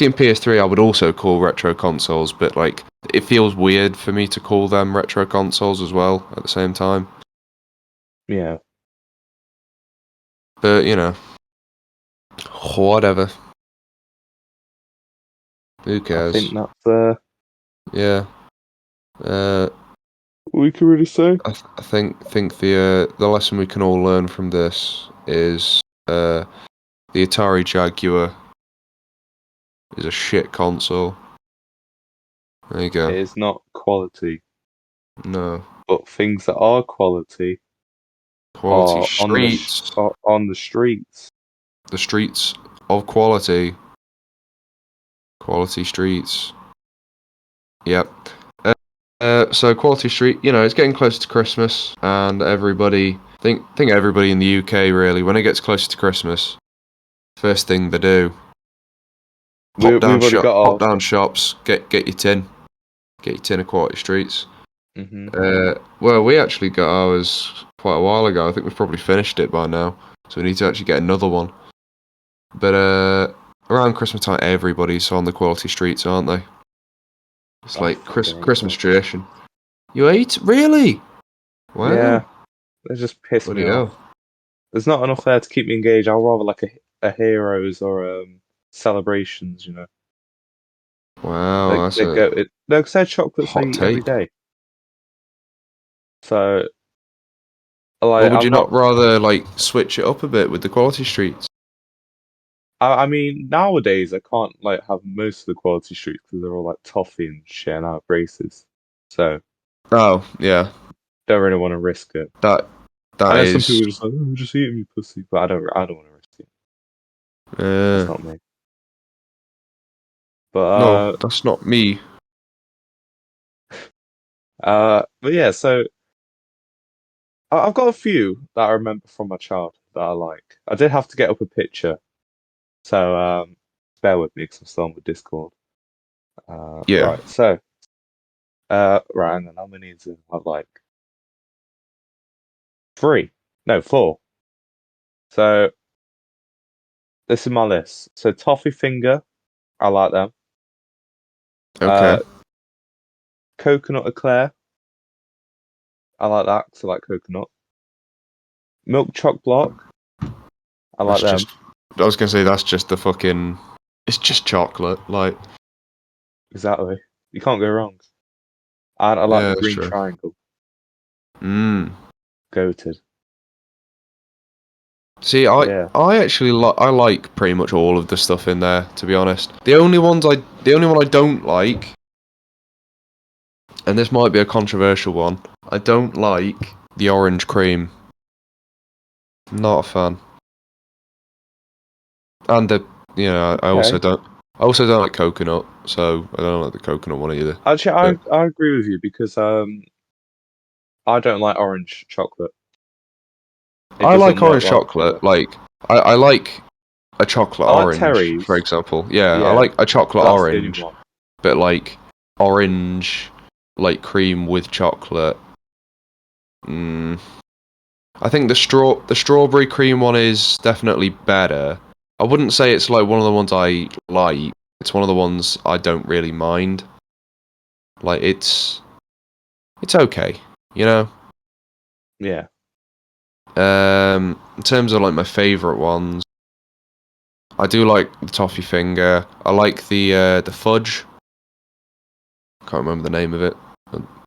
Speaker 1: and PS3 I would also call retro consoles, but like it feels weird for me to call them retro consoles as well at the same time.
Speaker 2: yeah.
Speaker 1: But you know, whatever. Who
Speaker 2: I
Speaker 1: cares?
Speaker 2: think that's
Speaker 1: Yeah. Uh,
Speaker 2: what we can really say.
Speaker 1: I think the lesson we can all learn from this is the Atari Jaguar is a shit console. There you go.
Speaker 2: It is not quality,
Speaker 1: No.
Speaker 2: but things that are quality
Speaker 1: Quality
Speaker 2: are
Speaker 1: streets.
Speaker 2: on the streets.
Speaker 1: The streets of quality. Quality streets. Yep. So Quality Street, you know, it's getting closer to Christmas, and everybody think everybody in the UK really, when it gets closer to Christmas, first thing they do,
Speaker 2: We've already got
Speaker 1: pop
Speaker 2: our
Speaker 1: down shops, get your tin, get your tin of quality streets.
Speaker 2: Mm-hmm.
Speaker 1: Well, we actually got ours quite a while ago. I think we've probably finished it by now, so we need to actually get another one. But around Christmas time, everybody's on the quality streets, aren't they? It's like Christmas tradition. You ate? Really? Wow.
Speaker 2: Yeah, they just piss me off.
Speaker 1: Hell.
Speaker 2: There's not enough there to keep me engaged. I'll rather like a heroes or celebrations, you know.
Speaker 1: Wow, that's
Speaker 2: They
Speaker 1: a
Speaker 2: go it. No, because they're chocolates I
Speaker 1: hot
Speaker 2: eat every
Speaker 1: take.
Speaker 2: day. So
Speaker 1: Well,
Speaker 2: like
Speaker 1: would you
Speaker 2: I'm
Speaker 1: not
Speaker 2: not.
Speaker 1: rather like switch it up a bit with the quality streets?
Speaker 2: I mean nowadays I can't like have most of the quality streets because they're all like toffee and shit and out braces. So
Speaker 1: Oh, yeah.
Speaker 2: don't really want to risk it.
Speaker 1: That
Speaker 2: I
Speaker 1: that
Speaker 2: know some
Speaker 1: is.
Speaker 2: people are just like, oh, just eat me pussy, but I don't want to risk it. That's
Speaker 1: Uh,
Speaker 2: not me. But
Speaker 1: no, that's not me.
Speaker 2: but yeah, so I've got a few that I remember from my childhood that I like. I did have to get up a picture, so bear with me because I'm still on the Discord.
Speaker 1: Yeah.
Speaker 2: Right, so right, and then I'm gonna need to have like three, no, four. So this is my list. So toffee finger, I like them.
Speaker 1: Okay.
Speaker 2: Uh, coconut eclair, I like that because I like coconut. Milk choc block, I like
Speaker 1: That's
Speaker 2: them.
Speaker 1: just. I was gonna say that's just the fucking. It's just chocolate. Like,
Speaker 2: Exactly, you can't go wrong. And I like
Speaker 1: yeah,
Speaker 2: the
Speaker 1: that's
Speaker 2: green
Speaker 1: true.
Speaker 2: triangle,
Speaker 1: Mm.
Speaker 2: goated.
Speaker 1: See,
Speaker 2: Yeah.
Speaker 1: I actually I like pretty much all of the stuff in there. To be honest, the only one I don't like, and this might be a controversial one. I don't like the orange cream. Not a fan. And I also
Speaker 2: Okay.
Speaker 1: don't. I also don't like coconut, so I don't like the coconut one either.
Speaker 2: Actually,
Speaker 1: But
Speaker 2: I agree with you because I don't like orange chocolate. It
Speaker 1: I
Speaker 2: doesn't
Speaker 1: like
Speaker 2: work
Speaker 1: orange
Speaker 2: well for me.
Speaker 1: chocolate. Like I like a chocolate
Speaker 2: I like
Speaker 1: orange, for
Speaker 2: Terry's,
Speaker 1: example. Yeah, I
Speaker 2: yeah,
Speaker 1: like a chocolate
Speaker 2: but that's the only
Speaker 1: orange,
Speaker 2: one.
Speaker 1: but like orange, like cream with chocolate. Mm, I think the strawberry cream one is definitely better. I wouldn't say it's like one of the ones I like. It's one of the ones I don't really mind. Like it's okay, you know.
Speaker 2: Yeah.
Speaker 1: In terms of like my favorite ones, I do like the toffee finger. I like the fudge. Can't remember the name of it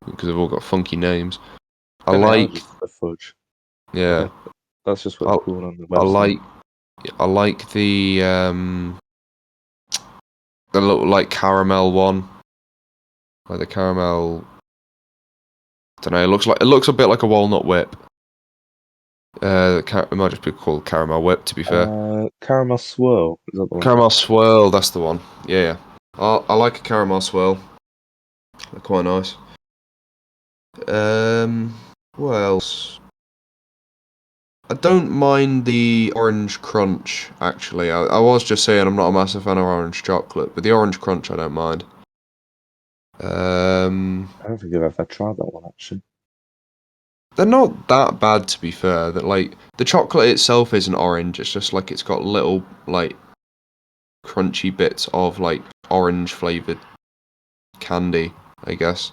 Speaker 1: because they've all got funky names. I
Speaker 2: Then they are
Speaker 1: like,
Speaker 2: just a fudge.
Speaker 1: yeah.
Speaker 2: That's just what
Speaker 1: I
Speaker 2: it's called on the
Speaker 1: I
Speaker 2: website.
Speaker 1: like I like the little like caramel one, like the caramel. I don't know. It looks a bit like a walnut whip. It might just be called caramel whip. To be fair,
Speaker 2: Caramel swirl is that the one?
Speaker 1: caramel swirl. That's the one. Yeah, yeah. I like a caramel swirl. They're quite nice. What else? I don't mind the orange crunch, actually. I was just saying I'm not a massive fan of orange chocolate, but the orange crunch I don't mind.
Speaker 2: I don't think I've ever tried that one actually.
Speaker 1: They're not that bad, to be fair. That like the chocolate itself isn't orange. It's just like it's got little like crunchy bits of like orange flavored candy, I guess.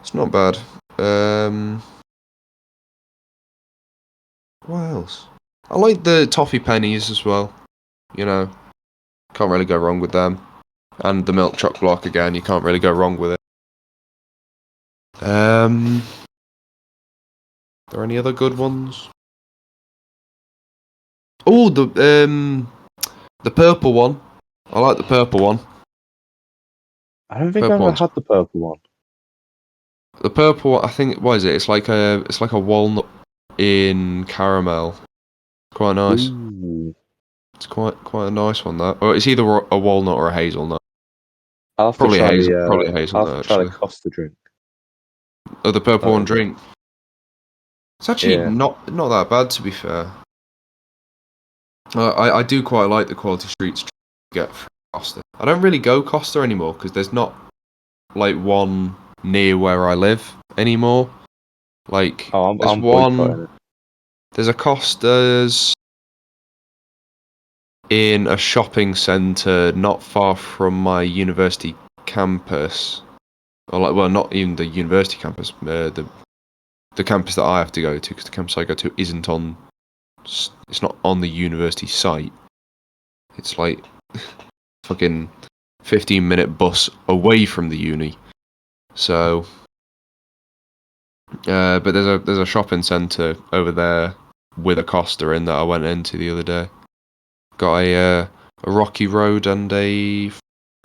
Speaker 1: It's not bad. What else? I like the toffee pennies as well. You know, can't really go wrong with them. And the milk choc block again, you can't really go wrong with it. Are there any other good ones? Oh, the purple one. I like the purple one.
Speaker 2: I don't think I've
Speaker 1: Purple
Speaker 2: ever
Speaker 1: one's
Speaker 2: had the purple one.
Speaker 1: the purple one. I think what is it? It's like a walnut in caramel. Quite nice.
Speaker 2: Ooh.
Speaker 1: It's quite a nice one that. Or it's either a walnut or a hazelnut.
Speaker 2: I'll have to try
Speaker 1: Probably a
Speaker 2: I'll have
Speaker 1: hazelnut
Speaker 2: to try the
Speaker 1: actually.
Speaker 2: Costa drink.
Speaker 1: Oh, the purple one
Speaker 2: Um,
Speaker 1: drink. It's actually
Speaker 2: yeah.
Speaker 1: not that bad to be fair. I do quite like the quality streets get from Costa. I don't really go Costa anymore because there's not like one near where I live anymore. Like,
Speaker 2: Oh,
Speaker 1: there's
Speaker 2: I'm boycotting it.
Speaker 1: there's a Costa's in a shopping centre not far from my university campus, or like, well, not even the university campus, the campus that I have to go to, because the campus I go to isn't on, it's not on the university site. It's like fucking 15-minute bus away from the uni. So, but there's a shopping centre over there with a Costa in that I went into the other day. Got a Rocky Road and a,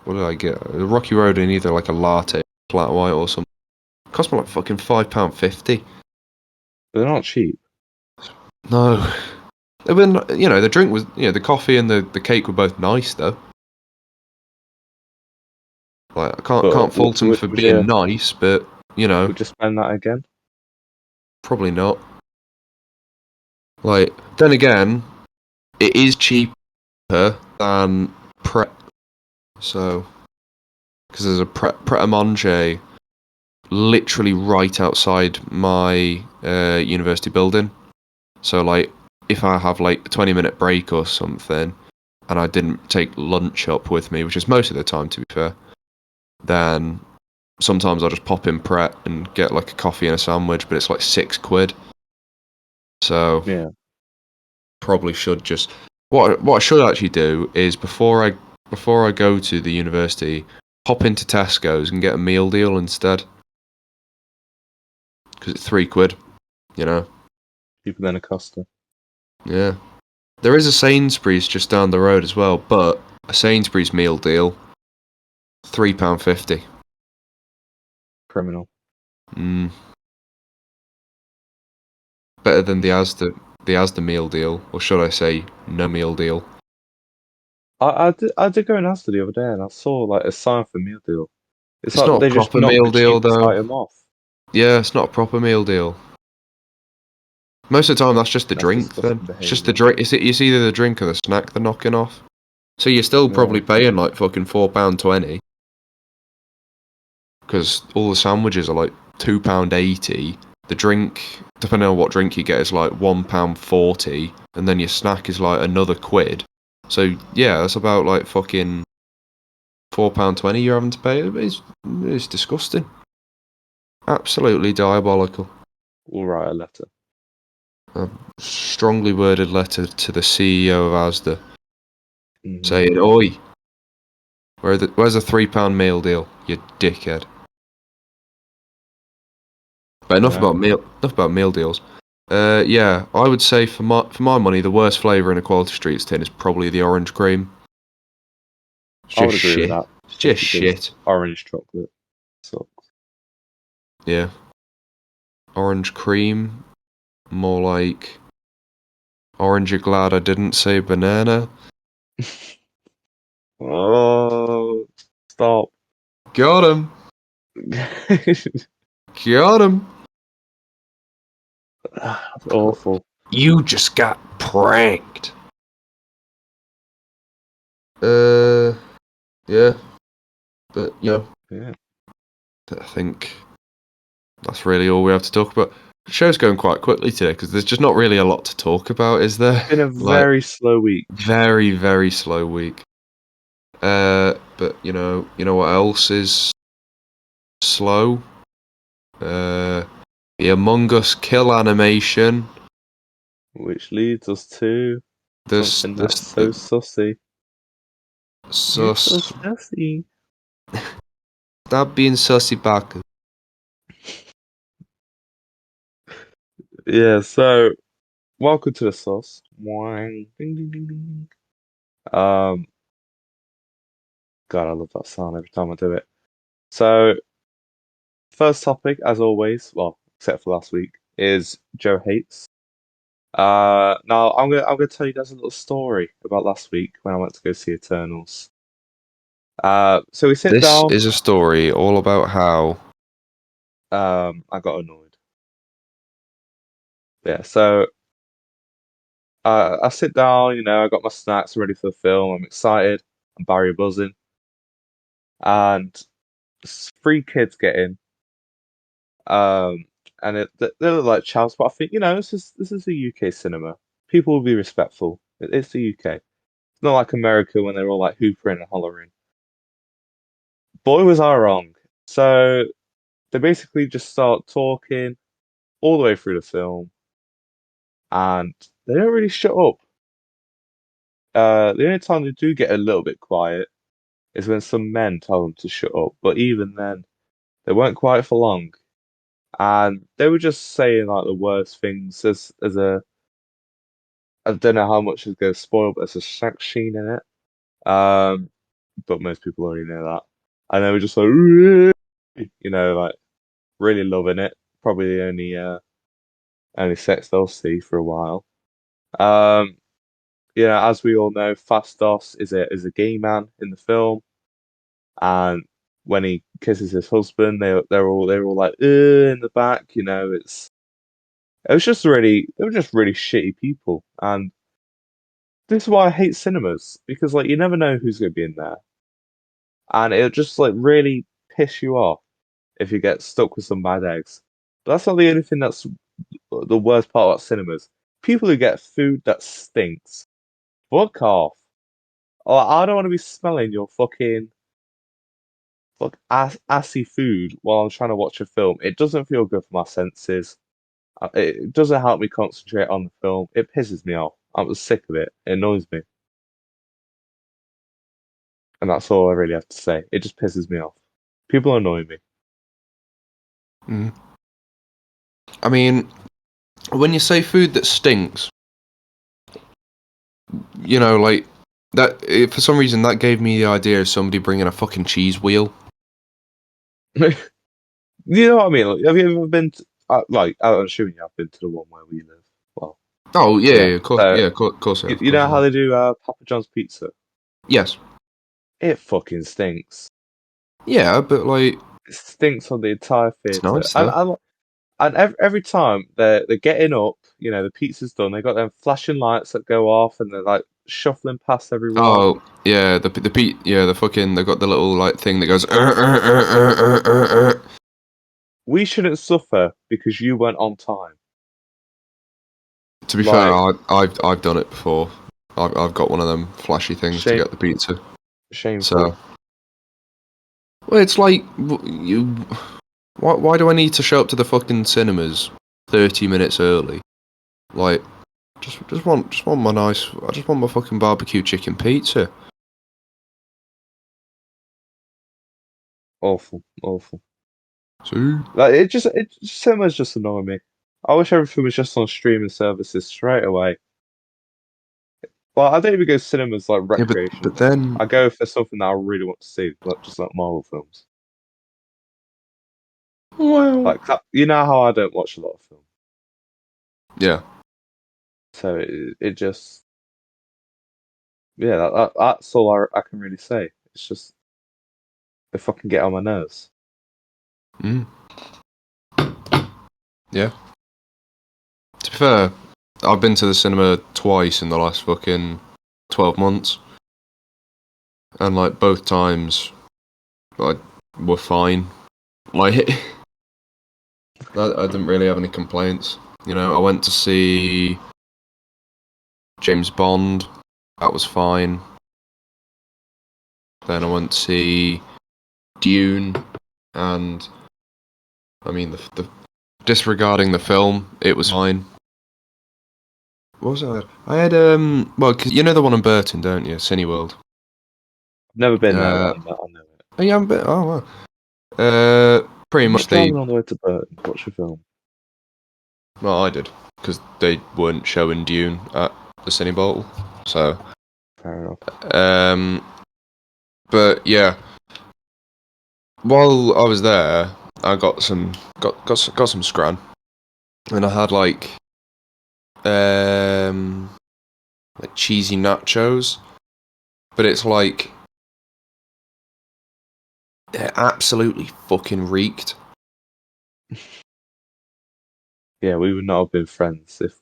Speaker 1: what did I get? A Rocky Road and either like a latte, flat white or something. Cost me like fucking £5.50.
Speaker 2: They're not cheap.
Speaker 1: No, they've been, the drink was, the coffee and the cake were both nice though. Like, I can't
Speaker 2: But
Speaker 1: fault them for being nice, but
Speaker 2: would you spend that again?
Speaker 1: probably not. Like, then again, it is cheaper than Pret. So, because there's a Pret a Manger literally right outside my university building. So, like, if I have like a 20-minute break or something, and I didn't take lunch up with me, which is most of the time, to be fair, then sometimes I'll just pop in Pret and get like a coffee and a sandwich, but it's like £6. So,
Speaker 2: Yeah.
Speaker 1: probably should just, what I should actually do is before I go to the university, pop into Tesco's and get a meal deal instead, because it's £3.
Speaker 2: Cheaper than a Costa.
Speaker 1: Yeah, there is a Sainsbury's just down the road as well, but a Sainsbury's meal deal, £3.50.
Speaker 2: Criminal.
Speaker 1: Better than the Asda meal deal, or should I say no meal deal?
Speaker 2: I did go and ask the other day, and I saw like a sign for meal deal. It's
Speaker 1: It's
Speaker 2: like
Speaker 1: not a
Speaker 2: they just
Speaker 1: proper
Speaker 2: knocked
Speaker 1: meal
Speaker 2: the
Speaker 1: deal
Speaker 2: cheapest
Speaker 1: though.
Speaker 2: item off.
Speaker 1: Yeah, it's not a proper meal deal. Most of the time, that's just the
Speaker 2: That's
Speaker 1: drink. Then
Speaker 2: disgusting
Speaker 1: it's just
Speaker 2: behaviour.
Speaker 1: the drink. It's either the drink or the snack they're knocking off. So you're still
Speaker 2: Yeah.
Speaker 1: probably paying like fucking £4.20, because all the sandwiches are like £2.80. The drink, depending on what drink you get, is like £1.40, and then your snack is like another £1. So yeah, that's about like fucking £4.20 you're having to pay. It's disgusting. Absolutely diabolical.
Speaker 2: We'll write a letter.
Speaker 1: A strongly worded letter to the CEO of Asda saying,
Speaker 2: Mm.
Speaker 1: "Oi, where's the £3 meal deal, you dickhead?" But enough
Speaker 2: Yeah.
Speaker 1: about meal deals. Yeah, I would say for my money, the worst flavour in a Quality Streets tin is probably the orange cream. It's
Speaker 2: I would
Speaker 1: just
Speaker 2: agree with
Speaker 1: shit.
Speaker 2: that.
Speaker 1: It's
Speaker 2: Just
Speaker 1: just
Speaker 2: because
Speaker 1: shit.
Speaker 2: orange chocolate sucks.
Speaker 1: Yeah, orange cream. More like orange. You're glad I didn't say banana.
Speaker 2: Oh, stop.
Speaker 1: Got him. Got him.
Speaker 2: That's awful.
Speaker 1: You just got pranked. Yeah, but
Speaker 2: Yeah.
Speaker 1: I think that's really all we have to talk about. The show's going quite quickly today because there's just not really a lot to talk about, is there?
Speaker 2: Been a
Speaker 1: Like,
Speaker 2: very slow week.
Speaker 1: very, very slow week. But you know what else is slow? The Among Us kill animation.
Speaker 2: Which leads us to
Speaker 1: This
Speaker 2: something
Speaker 1: this
Speaker 2: that's so sussy. You're so
Speaker 1: sus.
Speaker 2: sussy.
Speaker 1: Stop being sussy back.
Speaker 2: Yeah, so welcome to the sauce. Wang. Ding, ding, ding, ding. Um, God, I love that sound every time I do it. So, first topic, as always, well, except for last week, is Joe hates. Now I'm gonna tell you guys a little story about last week when I went to go see Eternals. So we sit
Speaker 1: This
Speaker 2: down.
Speaker 1: is a story all about how
Speaker 2: I got annoyed. Yeah, so I sit down. I got my snacks ready for the film. I'm excited. I'm Barry buzzing, and Three kids get in, um, and they look like chavs, but I think this is a UK cinema. People will be respectful. It's the UK. It's not like America when they're all like hoopering and hollering. Boy, was I wrong. So they basically just start talking all the way through the film, and they don't really shut up. The only time they do get a little bit quiet is when some men tell them to shut up, but even then, they weren't quiet for long, and they were just saying like the worst things. As a I don't know how much is going to spoil, but there's a sex scene in it. But most people already know that, and they were just like, like really loving it. Probably the only sex they'll see for a while. Um, as we all know, Fastos is a gay man in the film, and when he kisses his husband, they're all like in the back. They were just really shitty people, and this is why I hate cinemas because like you never know who's going to be in there, and it'll just like really piss you off if you get stuck with some bad eggs. But that's not the only thing that's the worst part about cinemas. People who get food that stinks. Fuck off. Oh, I don't want to be smelling your fuck assy food while I'm trying to watch a film. It doesn't feel good for my senses. It doesn't help me concentrate on the film. It pisses me off. I'm sick of it. It annoys me. And that's all I really have to say. It just pisses me off. People annoy me.
Speaker 1: Mm. I mean, when you say food that stinks, like that. For some reason, that gave me the idea of somebody bringing a fucking cheese wheel.
Speaker 2: You know what I mean? Like, have you ever been to, I'm assuming you have been to the one where we live. Well,
Speaker 1: Oh yeah,
Speaker 2: yeah.
Speaker 1: of course,
Speaker 2: So,
Speaker 1: yeah, of course,
Speaker 2: you,
Speaker 1: of
Speaker 2: you
Speaker 1: course.
Speaker 2: know how they do Papa John's pizza?
Speaker 1: Yes,
Speaker 2: It fucking stinks.
Speaker 1: yeah, but like
Speaker 2: It stinks on the entire
Speaker 1: it's
Speaker 2: theatre.
Speaker 1: nice
Speaker 2: And
Speaker 1: though.
Speaker 2: and every time they're getting up, the pizza's done. They got them flashing lights that go off, and they're like shuffling past everyone.
Speaker 1: Oh yeah, the fucking they got the little like thing that goes.
Speaker 2: We shouldn't suffer because you weren't on time.
Speaker 1: To be fair,
Speaker 2: Like
Speaker 1: I've done it before. I've got one of them flashy things to
Speaker 2: shame,
Speaker 1: get the pizza.
Speaker 2: shameful.
Speaker 1: So well, it's like you. Why do I need to show up to the fucking cinemas 30 minutes early? Like, just want my nice. I just want my fucking barbecue chicken pizza.
Speaker 2: Awful, awful.
Speaker 1: See?
Speaker 2: Like cinemas just annoy me. I wish everything was just on streaming services straight away. Well, I don't even go to cinemas like
Speaker 1: Yeah, but
Speaker 2: recreationally.
Speaker 1: then
Speaker 2: I go for something that I really want to see, like just like Marvel films.
Speaker 1: well,
Speaker 2: Like you know how I don't watch a lot of film,
Speaker 1: yeah.
Speaker 2: so it just that's all I can really say. It's just they fucking get on my nerves.
Speaker 1: Mm. Yeah. To be fair, I've been to the cinema twice in the last fucking 12 months, and like both times, like were fine. Like I didn't really have any complaints. I went to see James Bond. That was fine. Then I went to see Dune, and I mean the disregarding the film, it was fine. What was it? I had well, 'cause you know the one in Burton, don't you? Cineworld.
Speaker 2: I've never been there, but
Speaker 1: Uh,
Speaker 2: I know it.
Speaker 1: oh, yeah, oh well. Pretty
Speaker 2: Who's
Speaker 1: much they.
Speaker 2: driving all the way to Burton to watch a film?
Speaker 1: Well, I did because they weren't showing Dune at the Cine Bowl, so.
Speaker 2: Fair enough.
Speaker 1: Um, but yeah, while I was there, I got some scran, and I had like cheesy nachos, but it's like they're absolutely fucking reeked.
Speaker 2: Yeah, we would not have been friends if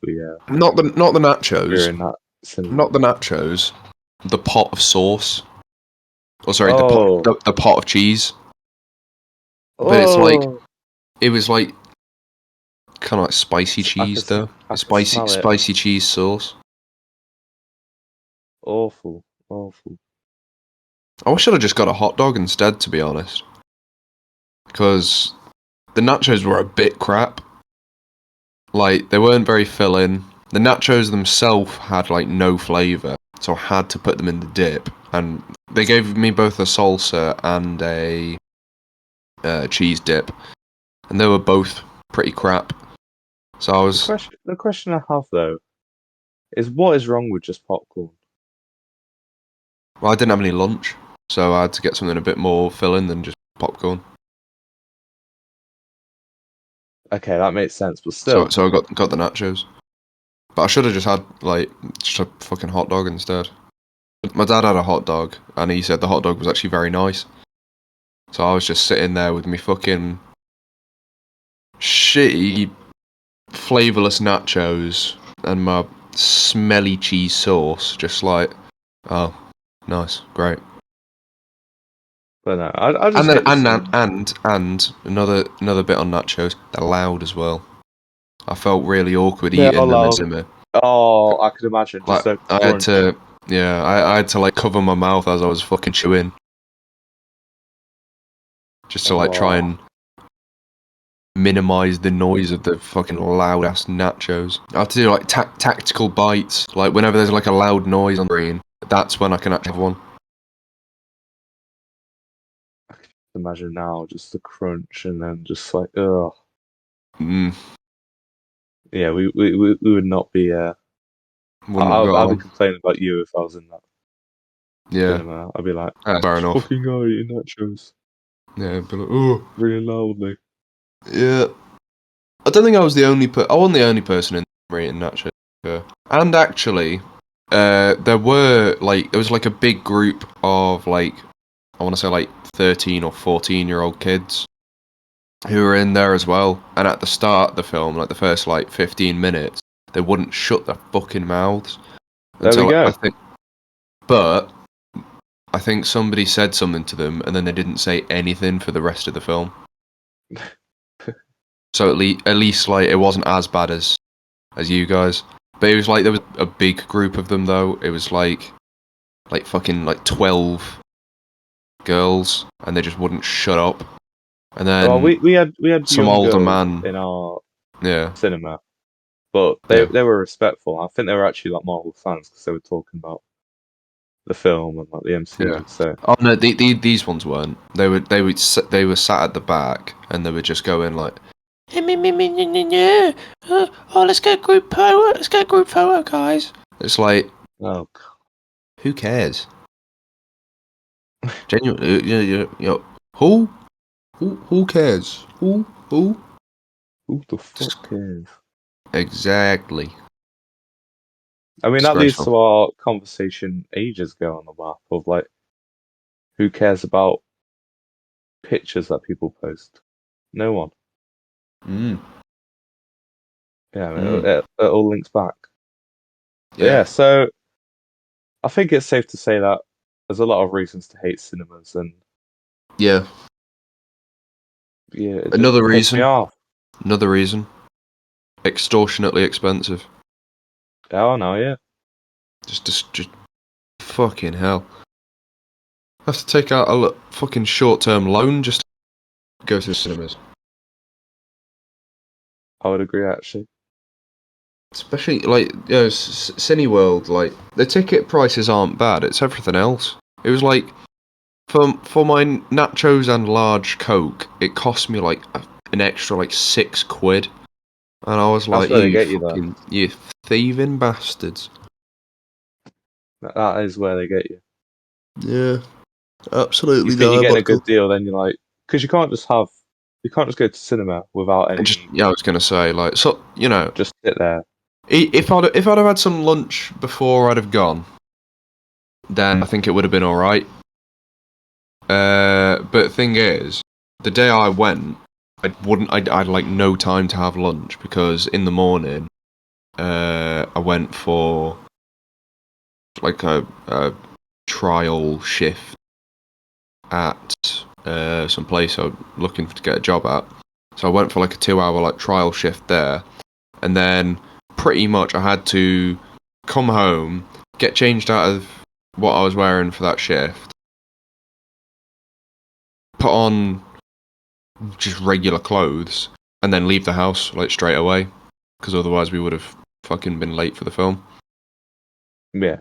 Speaker 1: Not the
Speaker 2: we were
Speaker 1: nachos,
Speaker 2: in that cinema.
Speaker 1: not the nachos, the pot of sauce. Oh, sorry,
Speaker 2: Oh,
Speaker 1: the pot of cheese. but it's like
Speaker 2: Oh,
Speaker 1: it was like kind of like spicy cheese though.
Speaker 2: I can
Speaker 1: Spicy
Speaker 2: smell it.
Speaker 1: spicy cheese sauce.
Speaker 2: Awful, awful.
Speaker 1: I should have just got a hot dog instead, to be honest, because the nachos were a bit crap. Like, they weren't very filling. The nachos themselves had like no flavour, so I had to put them in the dip. And they gave me both a salsa and a cheese dip, and they were both pretty crap. So I was,
Speaker 2: The question I have though is what is wrong with just popcorn?
Speaker 1: well, I didn't have any lunch, so I had to get something a bit more filling than just popcorn.
Speaker 2: Okay, that makes sense, but
Speaker 1: So
Speaker 2: still.
Speaker 1: so I got the nachos, but I should have just had like just a fucking hot dog instead. My dad had a hot dog, and he said the hot dog was actually very nice. So I was just sitting there with me fucking shitty, flavourless nachos and my smelly cheese sauce, just like, oh, nice, great.
Speaker 2: But no, I
Speaker 1: And
Speaker 2: just
Speaker 1: then
Speaker 2: hate the cinema.
Speaker 1: and another bit on nachos, they're loud as well. I felt really awkward
Speaker 2: They're
Speaker 1: eating
Speaker 2: all
Speaker 1: them in
Speaker 2: loud.
Speaker 1: cinema.
Speaker 2: Oh, I could imagine
Speaker 1: Like
Speaker 2: just a
Speaker 1: I had
Speaker 2: crunch.
Speaker 1: to, yeah, I had to like cover my mouth as I was fucking chewing, just to like try
Speaker 2: Oh,
Speaker 1: and minimize the noise of the fucking loud ass nachos. I have to do like tactical bites. Like whenever there's like a loud noise on screen, that's when I can actually have one.
Speaker 2: I can imagine now just the crunch and then just like, ugh.
Speaker 1: Mm,
Speaker 2: Yeah, we would not be.
Speaker 1: wouldn't have got
Speaker 2: I'd be
Speaker 1: on.
Speaker 2: complaining about you if I was in that
Speaker 1: Yeah,
Speaker 2: cinema. I'd be like,
Speaker 1: fair
Speaker 2: this
Speaker 1: enough.
Speaker 2: fucking guy eating nachos
Speaker 1: Yeah, but like, oh,
Speaker 2: really loudly.
Speaker 1: yeah. I don't think I was the only I wasn't the only person in eating nachos. And actually, there was like a big group of like I want to say like 13 or 14-year-old kids who were in there as well. And at the start of the film, like the first like 15 minutes, they wouldn't shut their fucking mouths
Speaker 2: There we
Speaker 1: until
Speaker 2: go.
Speaker 1: but I think somebody said something to them, and then they didn't say anything for the rest of the film. So at least like it wasn't as bad as you guys. But it was like there was a big group of them though. It was like fucking like 12 girls, and they just wouldn't shut up. And
Speaker 2: Well,
Speaker 1: then
Speaker 2: we had
Speaker 1: some
Speaker 2: young
Speaker 1: older
Speaker 2: girls
Speaker 1: man,
Speaker 2: in our
Speaker 1: yeah,
Speaker 2: cinema, but
Speaker 1: yeah.
Speaker 2: they were respectful. I think they were actually like Marvel fans because they were talking about the film and like the
Speaker 1: Yeah.
Speaker 2: MCU. So
Speaker 1: Oh no, these ones weren't. They were sat at the back, and they were just going like, oh, let's get a group photo. Let's get a group photo, guys. It's like,
Speaker 2: oh,
Speaker 1: who cares? Genuinely, who who cares? Who?
Speaker 2: who the fuck cares?
Speaker 1: Exactly.
Speaker 2: I mean, that leads
Speaker 1: Disgraceful.
Speaker 2: to our conversation ages ago on the map of like, who cares about pictures that people post? No one.
Speaker 1: Mm.
Speaker 2: Yeah, I mean,
Speaker 1: Mm.
Speaker 2: it all links back. But
Speaker 1: Yeah.
Speaker 2: yeah, so I think it's safe to say that there's a lot of reasons to hate cinemas, and
Speaker 1: Yeah.
Speaker 2: yeah, it just
Speaker 1: Another
Speaker 2: piss me
Speaker 1: reason.
Speaker 2: off.
Speaker 1: Another reason. Extortionately expensive.
Speaker 2: Oh no, yeah.
Speaker 1: Just fucking hell. I have to take out a fucking short-term loan just to go to the cinemas.
Speaker 2: I would agree actually.
Speaker 1: Especially like Cineworld, like the ticket prices aren't bad. It's everything else. It was like for my nachos and large Coke, it cost me like an extra like £6, and I was
Speaker 2: That's
Speaker 1: like,
Speaker 2: where they
Speaker 1: you
Speaker 2: get you though.
Speaker 1: fucking you thieving bastards.
Speaker 2: That is where they get you.
Speaker 1: Yeah,
Speaker 2: You
Speaker 1: absolutely
Speaker 2: think you're getting a
Speaker 1: diabolical.
Speaker 2: good deal, then you're like, because you can't just go to cinema without
Speaker 1: And just
Speaker 2: any,
Speaker 1: yeah, I was gonna say like so
Speaker 2: just sit there.
Speaker 1: if I'd have had some lunch before I'd have gone, then I think it would have been all right. But the thing is, the day I went, I'd like no time to have lunch because in the morning, I went for like a trial shift at some place I was looking to get a job at. So I went for like a 2 hour like trial shift there, and then pretty much I had to come home, get changed out of what I was wearing for that shift, put on just regular clothes, and then leave the house like straight away, because otherwise we would have fucking been late for the film.
Speaker 2: Yeah.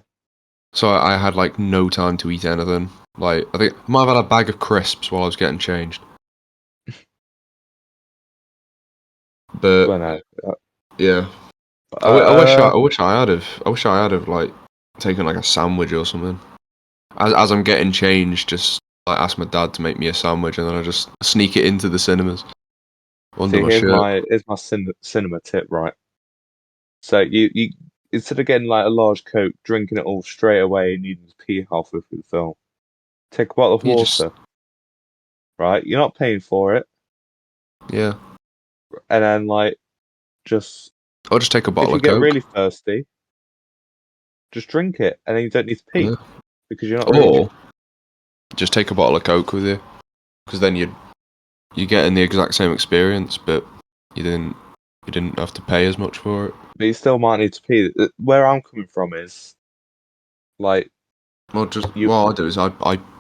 Speaker 1: So I had like no time to eat anything. Like I think I might have had a bag of crisps while I was getting changed. But
Speaker 2: Well, no.
Speaker 1: yeah, I wish I had have like taken like a sandwich or something. As I'm getting changed, just like ask my dad to make me a sandwich, and then I just sneak it into the cinemas under
Speaker 2: See,
Speaker 1: my shirt.
Speaker 2: here's my cinema tip, right? So you instead of getting like a large Coke, drinking it all straight away, and needing to pee halfway through the film, take a bottle of
Speaker 1: You just
Speaker 2: water, right? You're not paying for it,
Speaker 1: yeah.
Speaker 2: and then like just
Speaker 1: I'll just take a
Speaker 2: if
Speaker 1: bottle
Speaker 2: you
Speaker 1: of
Speaker 2: get
Speaker 1: Coke.
Speaker 2: really thirsty, just drink it, and then you don't need to
Speaker 1: Yeah.
Speaker 2: pee because you're not really.
Speaker 1: Or just take a bottle of Coke with you, because then you're getting the exact same experience, but you didn't have to pay as much for it.
Speaker 2: But you still might need to pee. Where I'm coming from is like
Speaker 1: Well, just
Speaker 2: you.
Speaker 1: what I do is I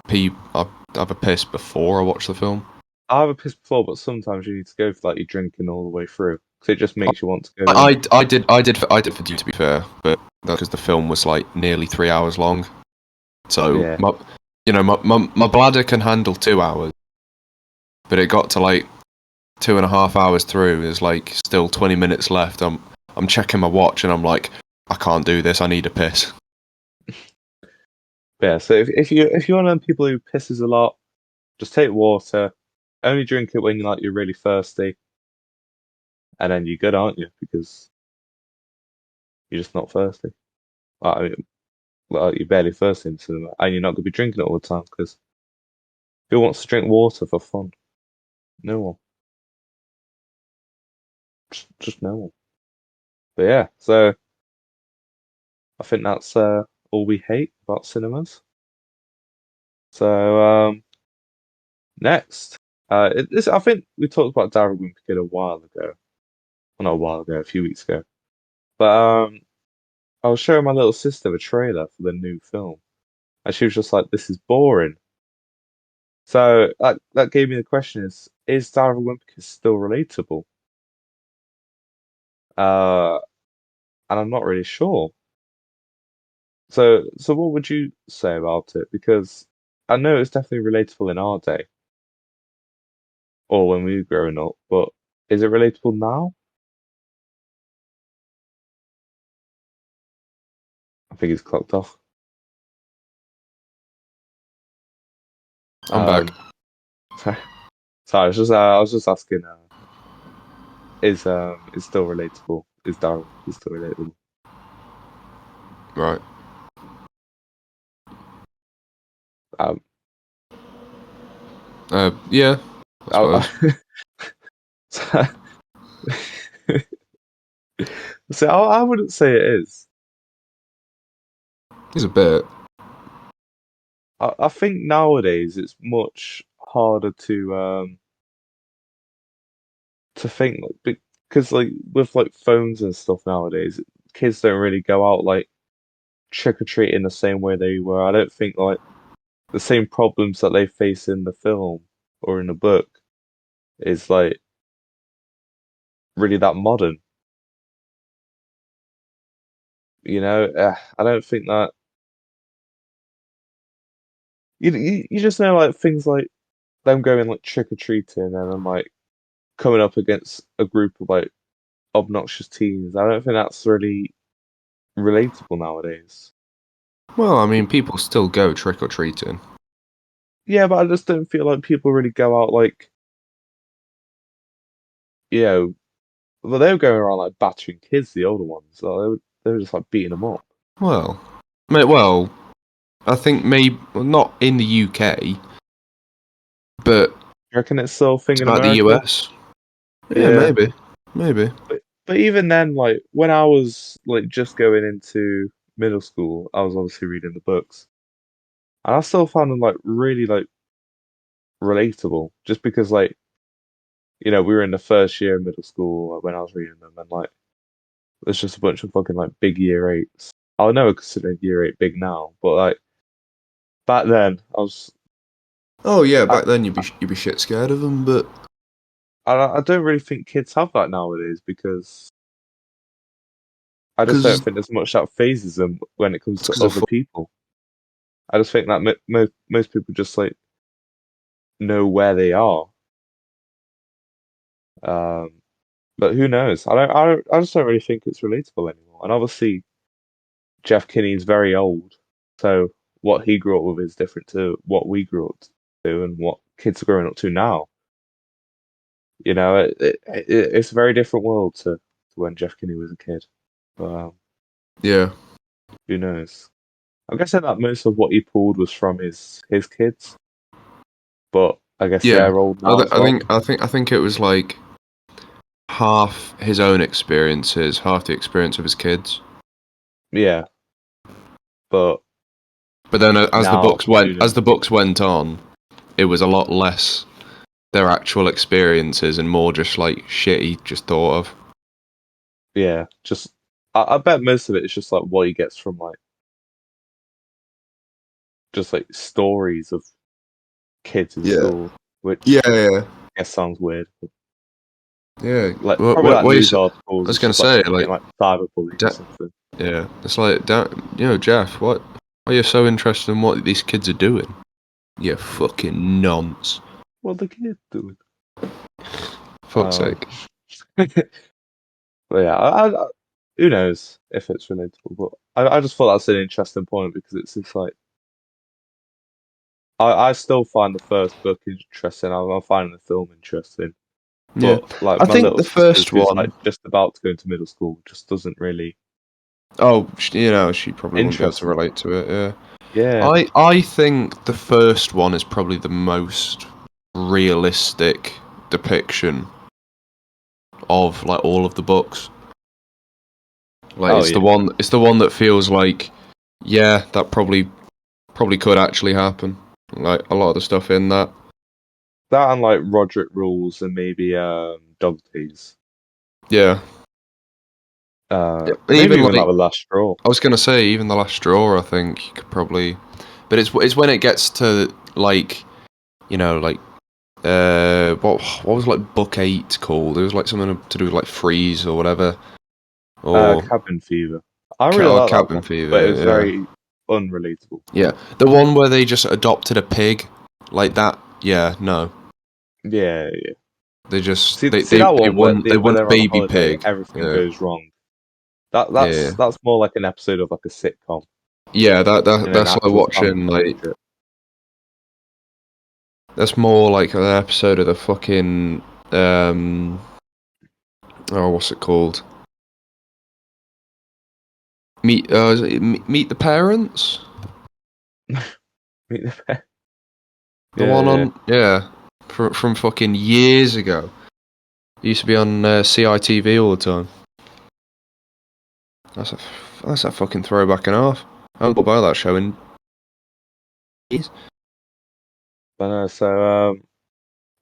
Speaker 1: pee. I have a piss before I watch the film.
Speaker 2: I have a piss before, but sometimes you need to go for like you're drinking all the way through because it just makes you want to go in.
Speaker 1: I did for you, to be fair, but that's because the film was like nearly 3 hours long. So
Speaker 2: Yeah.
Speaker 1: my bladder can handle 2 hours, but it got to like 2.5 hours through. There's like still 20 minutes left. I'm checking my watch and I'm like, I can't do this. I need a piss.
Speaker 2: Yeah, so if you're one of them people who pisses a lot, just take water. Only drink it when you're really thirsty, and then you're good, aren't you? Because you're just not thirsty. I mean, well, you're barely thirsty in the cinema, and you're not gonna be drinking it all the time. Because who wants to drink water for fun? No one. Just no one. But yeah, so I think that's all we hate about cinemas. So next, I think we talked about Darren Wimpy a while ago. Well, not a while ago, a few weeks ago. But I was showing my little sister a trailer for the new film, and she was just like, "This is boring." So that gave me the question: is Darren Wimpy still relatable? Uh, and I'm not really sure. So what would you say about it? Because I know it's definitely relatable in our day or when we were growing up, but is it relatable now? I think it's clocked off.
Speaker 1: I'm back.
Speaker 2: Um, sorry, I was just asking. Is still relatable? Is Darren Wimpy still relatable?
Speaker 1: Right.
Speaker 2: Um,
Speaker 1: Yeah, I suppose.
Speaker 2: so, so I wouldn't say it is.
Speaker 1: He's a bit.
Speaker 2: I think nowadays it's much harder to think because like with like phones and stuff nowadays, kids don't really go out like trick or treating the same way they were. I don't think like the same problems that they face in the film or in the book is like really that modern. I don't think that you just know like things like them going like trick or treating and then like coming up against a group of like obnoxious teens. I don't think that's really relatable nowadays.
Speaker 1: Well, I mean, people still go trick or treating.
Speaker 2: Yeah, but I just don't feel like people really go out like, you know, well, they were going around like battering kids, the older ones. Like, they were just like beating them up.
Speaker 1: Well, well, I think maybe well, not in the UK, but
Speaker 2: You reckon it's still a thing in
Speaker 1: about the
Speaker 2: America?
Speaker 1: US. Yeah,
Speaker 2: Yeah.
Speaker 1: maybe.
Speaker 2: But even then, like when I was like just going into middle school, I was obviously reading the books. And I still found them like really like relatable. Just because, like, we were in the first year of middle school when I was reading them, and like, there's just a bunch of fucking like big year eights. I would never consider year eight big now, but like back then,
Speaker 1: Oh yeah,
Speaker 2: I,
Speaker 1: back then you'd be shit scared of them, but
Speaker 2: I don't really think kids have that nowadays because I just don't
Speaker 1: because
Speaker 2: think there's much that phases them when it comes
Speaker 1: it's
Speaker 2: to
Speaker 1: because
Speaker 2: other
Speaker 1: of
Speaker 2: people. I just think that most people just like know where they are. Um, but who knows? I just don't really think it's relatable anymore. And obviously, Jeff Kinney's very old, so what he grew up with is different to what we grew up to and what kids are growing up to now. It's a very different world to when Jeff Kinney was a kid.
Speaker 1: yeah,
Speaker 2: Who knows? I'm guessing that most of what he pulled was from his kids, but I guess
Speaker 1: yeah.
Speaker 2: they're old
Speaker 1: I,
Speaker 2: now
Speaker 1: th-
Speaker 2: as
Speaker 1: I
Speaker 2: well.
Speaker 1: think I think I think it was like half his own experiences, half the experience of his kids.
Speaker 2: Yeah, but
Speaker 1: But then
Speaker 2: now who
Speaker 1: as
Speaker 2: knows?
Speaker 1: the books went on, it was a lot less their actual experiences and more just like shit he just thought of.
Speaker 2: Yeah, just I bet most of it is just like what he gets from like just like stories of kids in
Speaker 1: Yeah,
Speaker 2: school, which
Speaker 1: yeah, yeah,
Speaker 2: I guess sounds weird. But
Speaker 1: yeah.
Speaker 2: like probably like
Speaker 1: What you
Speaker 2: news
Speaker 1: say? I
Speaker 2: articles.
Speaker 1: was
Speaker 2: It's
Speaker 1: gonna
Speaker 2: just like
Speaker 1: say
Speaker 2: people
Speaker 1: like,
Speaker 2: getting like cyberbullied or
Speaker 1: da-
Speaker 2: something.
Speaker 1: yeah, it's like, Jeff, what? Why are you so interested in what these kids are doing? You fucking nonce.
Speaker 2: What the kids doing?
Speaker 1: Fuck's
Speaker 2: Um,
Speaker 1: sake.
Speaker 2: but yeah, who knows if it's relatable? But I just thought that's an interesting point because it's like I still find the first book interesting. I'm finding the film interesting,
Speaker 1: Yeah,
Speaker 2: but like
Speaker 1: I
Speaker 2: my
Speaker 1: think
Speaker 2: little
Speaker 1: the
Speaker 2: sister,
Speaker 1: first
Speaker 2: who's like
Speaker 1: one.
Speaker 2: just about to go into middle school, just doesn't really
Speaker 1: Oh, she probably wouldn't be able
Speaker 2: interest
Speaker 1: to
Speaker 2: me.
Speaker 1: relate to it. Yeah,
Speaker 2: Yeah.
Speaker 1: I think the first one is probably the most realistic depiction of like all of the books. Like
Speaker 2: Oh yeah.
Speaker 1: it's the one that feels like, yeah, that probably could actually happen. Like a lot of the stuff in that.
Speaker 2: That and like Roderick Rules and maybe Dog Days.
Speaker 1: Yeah. Yeah,
Speaker 2: Maybe
Speaker 1: even
Speaker 2: even like
Speaker 1: like
Speaker 2: the Last Straw.
Speaker 1: I was gonna say, even the last straw, I think you could probably, but it's when it gets to like, like what was like book 8 called? It was like something to do with like freeze or whatever, or
Speaker 2: Cabin Fever. I really like that
Speaker 1: cabin
Speaker 2: one, but it
Speaker 1: fever.
Speaker 2: was
Speaker 1: Yeah,
Speaker 2: very unrelatable.
Speaker 1: yeah, the one where they just adopted a pig, like that. Yeah, no,
Speaker 2: Yeah, yeah.
Speaker 1: they just
Speaker 2: See that one
Speaker 1: they
Speaker 2: where
Speaker 1: won a
Speaker 2: they're on a
Speaker 1: baby
Speaker 2: holiday,
Speaker 1: pig.
Speaker 2: everything
Speaker 1: Yeah,
Speaker 2: goes wrong. That
Speaker 1: yeah,
Speaker 2: that's more like an episode of like a sitcom
Speaker 1: yeah.
Speaker 2: than an
Speaker 1: That's like
Speaker 2: actual family
Speaker 1: watching like
Speaker 2: friendship.
Speaker 1: that's more like an episode of the fucking oh, what's it called? Is it Meet the Parents?
Speaker 2: Yeah,
Speaker 1: The one
Speaker 2: yeah.
Speaker 1: on, yeah, from fucking years ago. It used to be on CITV all the time. That's a that's a fucking throwback and a half. I haven't got by that show in years.
Speaker 2: But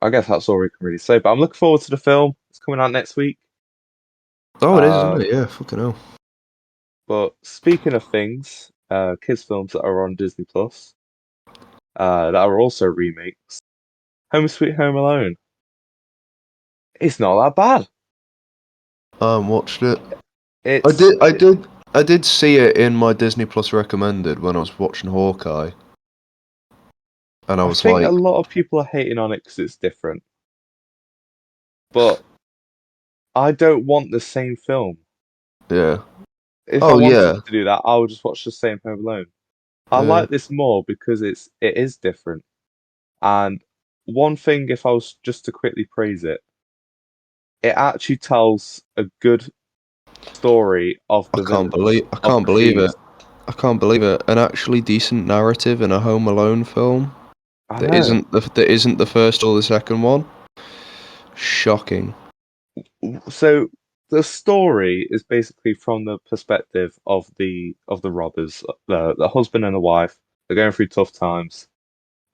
Speaker 2: I guess that's all we can really say. But I'm looking forward to the film. It's coming out next week.
Speaker 1: Oh, it is, isn't
Speaker 2: Um,
Speaker 1: it? Yeah, fucking hell.
Speaker 2: but speaking of things, kids films that are on Disney Plus, that are also remakes. Home Sweet Home Alone. It's not that bad.
Speaker 1: I haven't watched it. I
Speaker 2: It's
Speaker 1: did, I did, I did see it in my Disney Plus recommended when I was watching Hawkeye, and I
Speaker 2: I
Speaker 1: was
Speaker 2: think a
Speaker 1: like,
Speaker 2: lot of people are hating on it because it's different, but I don't want the same film.
Speaker 1: yeah,
Speaker 2: If I
Speaker 1: oh
Speaker 2: wanted
Speaker 1: yeah,
Speaker 2: to do that, I would just watch the same Home Alone. I
Speaker 1: yeah,
Speaker 2: like this more because it is different. And one thing, if I was just to quickly praise it, it actually tells a good story of the villains,
Speaker 1: I
Speaker 2: of
Speaker 1: can't
Speaker 2: the
Speaker 1: believe
Speaker 2: thieves.
Speaker 1: it. I can't believe it. An actually decent narrative in a Home Alone film
Speaker 2: I know.
Speaker 1: that isn't the first or the second one. Shocking.
Speaker 2: So the story is basically from the perspective of the robbers, the husband and the wife. They're going through tough times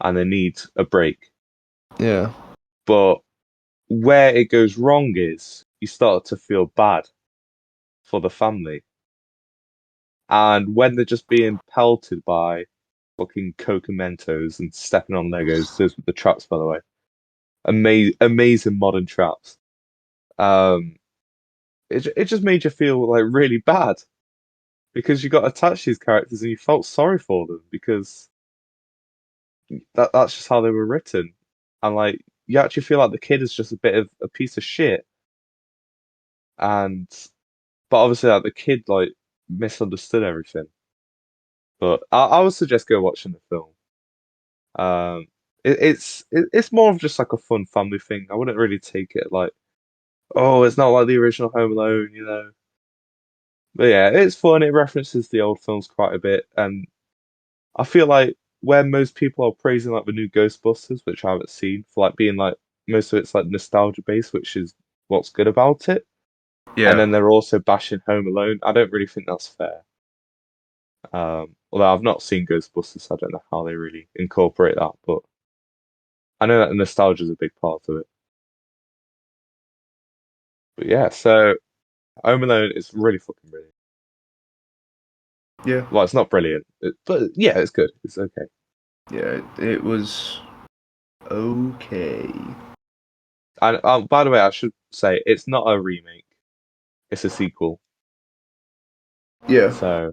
Speaker 2: and they need a break.
Speaker 1: Yeah.
Speaker 2: But where it goes wrong is you start to feel bad for the family. And when they're just being pelted by fucking Cocomentos and stepping on Legos, those were the traps, by the way. Amazing modern traps. Um, it just made you feel like really bad because you got attached to these characters and you felt sorry for them because that's just how they were written. And like you actually feel like the kid is just a bit of a piece of shit. And but obviously like the kid like misunderstood everything. But I would suggest go watching the film. Um, it's more of just like a fun family thing. I wouldn't really take it like, oh, it's not like the original Home Alone, you know. But yeah, it's fun. It references the old films quite a bit, and I feel like where most people are praising like the new Ghostbusters, which I haven't seen, for like being like most of it's like nostalgia based, which is what's good about it. And
Speaker 1: Yeah.
Speaker 2: then they're also bashing Home Alone. I don't really think that's fair. Although I've not seen Ghostbusters, so I don't know how they really incorporate that, but I know that nostalgia is a big part of it. But yeah, so Home Alone is really fucking brilliant.
Speaker 1: Yeah.
Speaker 2: Well, it's not brilliant, but yeah, it's good. It's okay.
Speaker 1: Yeah. It was okay.
Speaker 2: And by the way, I should say it's not a remake; it's a sequel.
Speaker 1: Yeah.
Speaker 2: So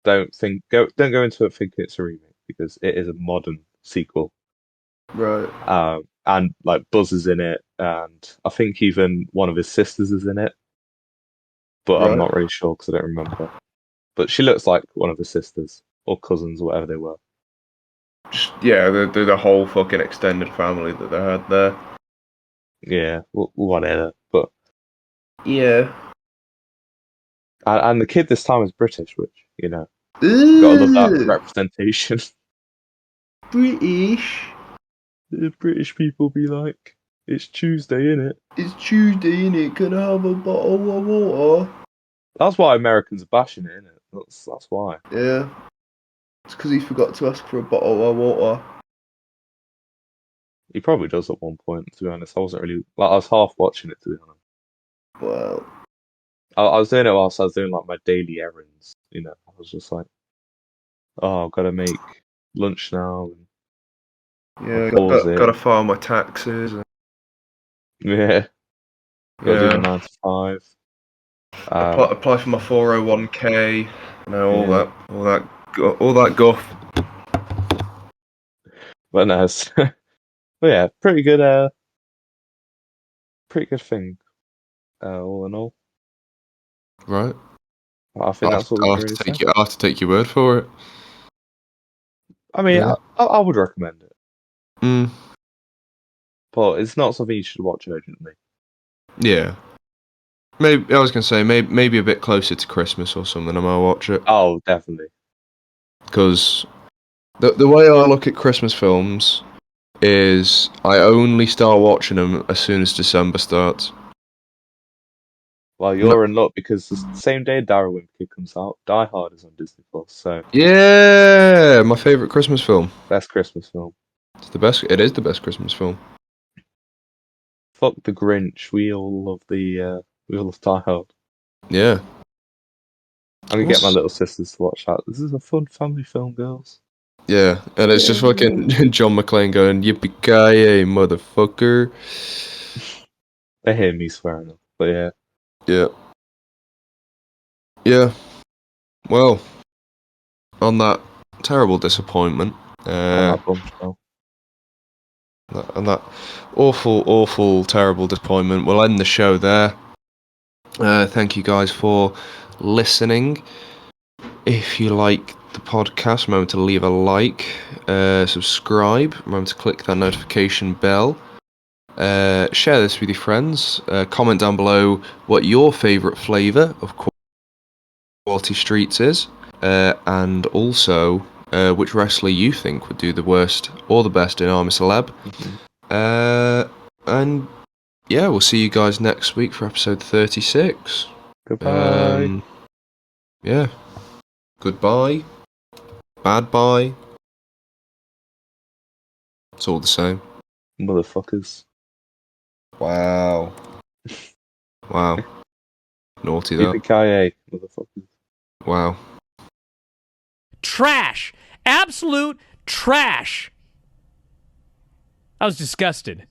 Speaker 2: don't go into it thinking it's a remake because it is a modern sequel.
Speaker 1: Right.
Speaker 2: And like Buzz is in it, and I think even one of his sisters is in it, but I'm
Speaker 1: Right.
Speaker 2: not really sure because I don't remember. But she looks like one of his sisters or cousins or whatever they were.
Speaker 1: Just, yeah. The whole fucking extended family that they had there.
Speaker 2: Yeah, whatever. But
Speaker 1: Yeah.
Speaker 2: and the kid this time is British, which you know, gotta love that
Speaker 1: Ugh,
Speaker 2: representation.
Speaker 1: British.
Speaker 2: The British people be like, it's Tuesday, innit?
Speaker 1: It's Tuesday, innit? Can I have a bottle of water?
Speaker 2: That's why Americans are bashing it, innit? That's why.
Speaker 1: Yeah. It's because he forgot to ask for a bottle of water.
Speaker 2: He probably does at one point, to be honest. I wasn't really like I was half watching it to be honest.
Speaker 1: Well.
Speaker 2: I was doing it whilst I was doing like my daily errands, you know. I was just like, oh, I've gotta make lunch now and I'll
Speaker 1: Yeah.
Speaker 2: pause
Speaker 1: Gotta
Speaker 2: it.
Speaker 1: file my taxes.
Speaker 2: Yeah, gotta do my
Speaker 1: Yeah.
Speaker 2: 9 to 5.
Speaker 1: Apply for my 401k. You know,
Speaker 2: Yeah.
Speaker 1: all that guff.
Speaker 2: But no, but yeah, pretty good thing, all in all.
Speaker 1: Right.
Speaker 2: I think that's what we can really say.
Speaker 1: I'll have to take your word for it.
Speaker 2: I mean,
Speaker 1: Yeah.
Speaker 2: I would recommend it,
Speaker 1: Mm.
Speaker 2: but it's not something you should watch urgently.
Speaker 1: Yeah. Maybe I was gonna say maybe a bit closer to Christmas or something. I might watch it
Speaker 2: Oh, definitely.
Speaker 1: because the way I look at Christmas films is I only start watching them as soon as December starts.
Speaker 2: Well,
Speaker 1: No,
Speaker 2: you're in luck because the same day Darwin Kid comes out, Die Hard is on Disney Plus, so
Speaker 1: yeah, my favorite Christmas film.
Speaker 2: best Christmas film.
Speaker 1: It's the best. It is the best Christmas film.
Speaker 2: Fuck the Grinch. We all love Die Hard.
Speaker 1: Yeah.
Speaker 2: I'm gonna get my
Speaker 1: What's
Speaker 2: little sisters to watch that. This is a fun family film, girls.
Speaker 1: Yeah, and it's just fucking John McClane going yippee ki motherfucker.
Speaker 2: They hear me swearing, but yeah,
Speaker 1: Yeah. Yeah. Well, on that terrible disappointment,
Speaker 2: on that bombshell.
Speaker 1: on that awful, terrible disappointment, we'll end the show there. Thank you guys for listening. If you like the podcast, remember to leave a like, subscribe, remember to click that notification bell. Share this with your friends. Comment down below what your favourite flavour of Quality Streets is, and also which wrestler you think would do the worst or the best in I'm a Celeb. And yeah, we'll see you guys next week for episode 36.
Speaker 2: Goodbye.
Speaker 1: Yeah. Goodbye. Bad bye. It's all the same.
Speaker 2: Motherfuckers.
Speaker 1: Wow. Wow. Naughty that.
Speaker 2: Yippee-ki-yay, motherfuckers.
Speaker 1: Wow.
Speaker 3: Trash. Absolute trash. I was disgusted.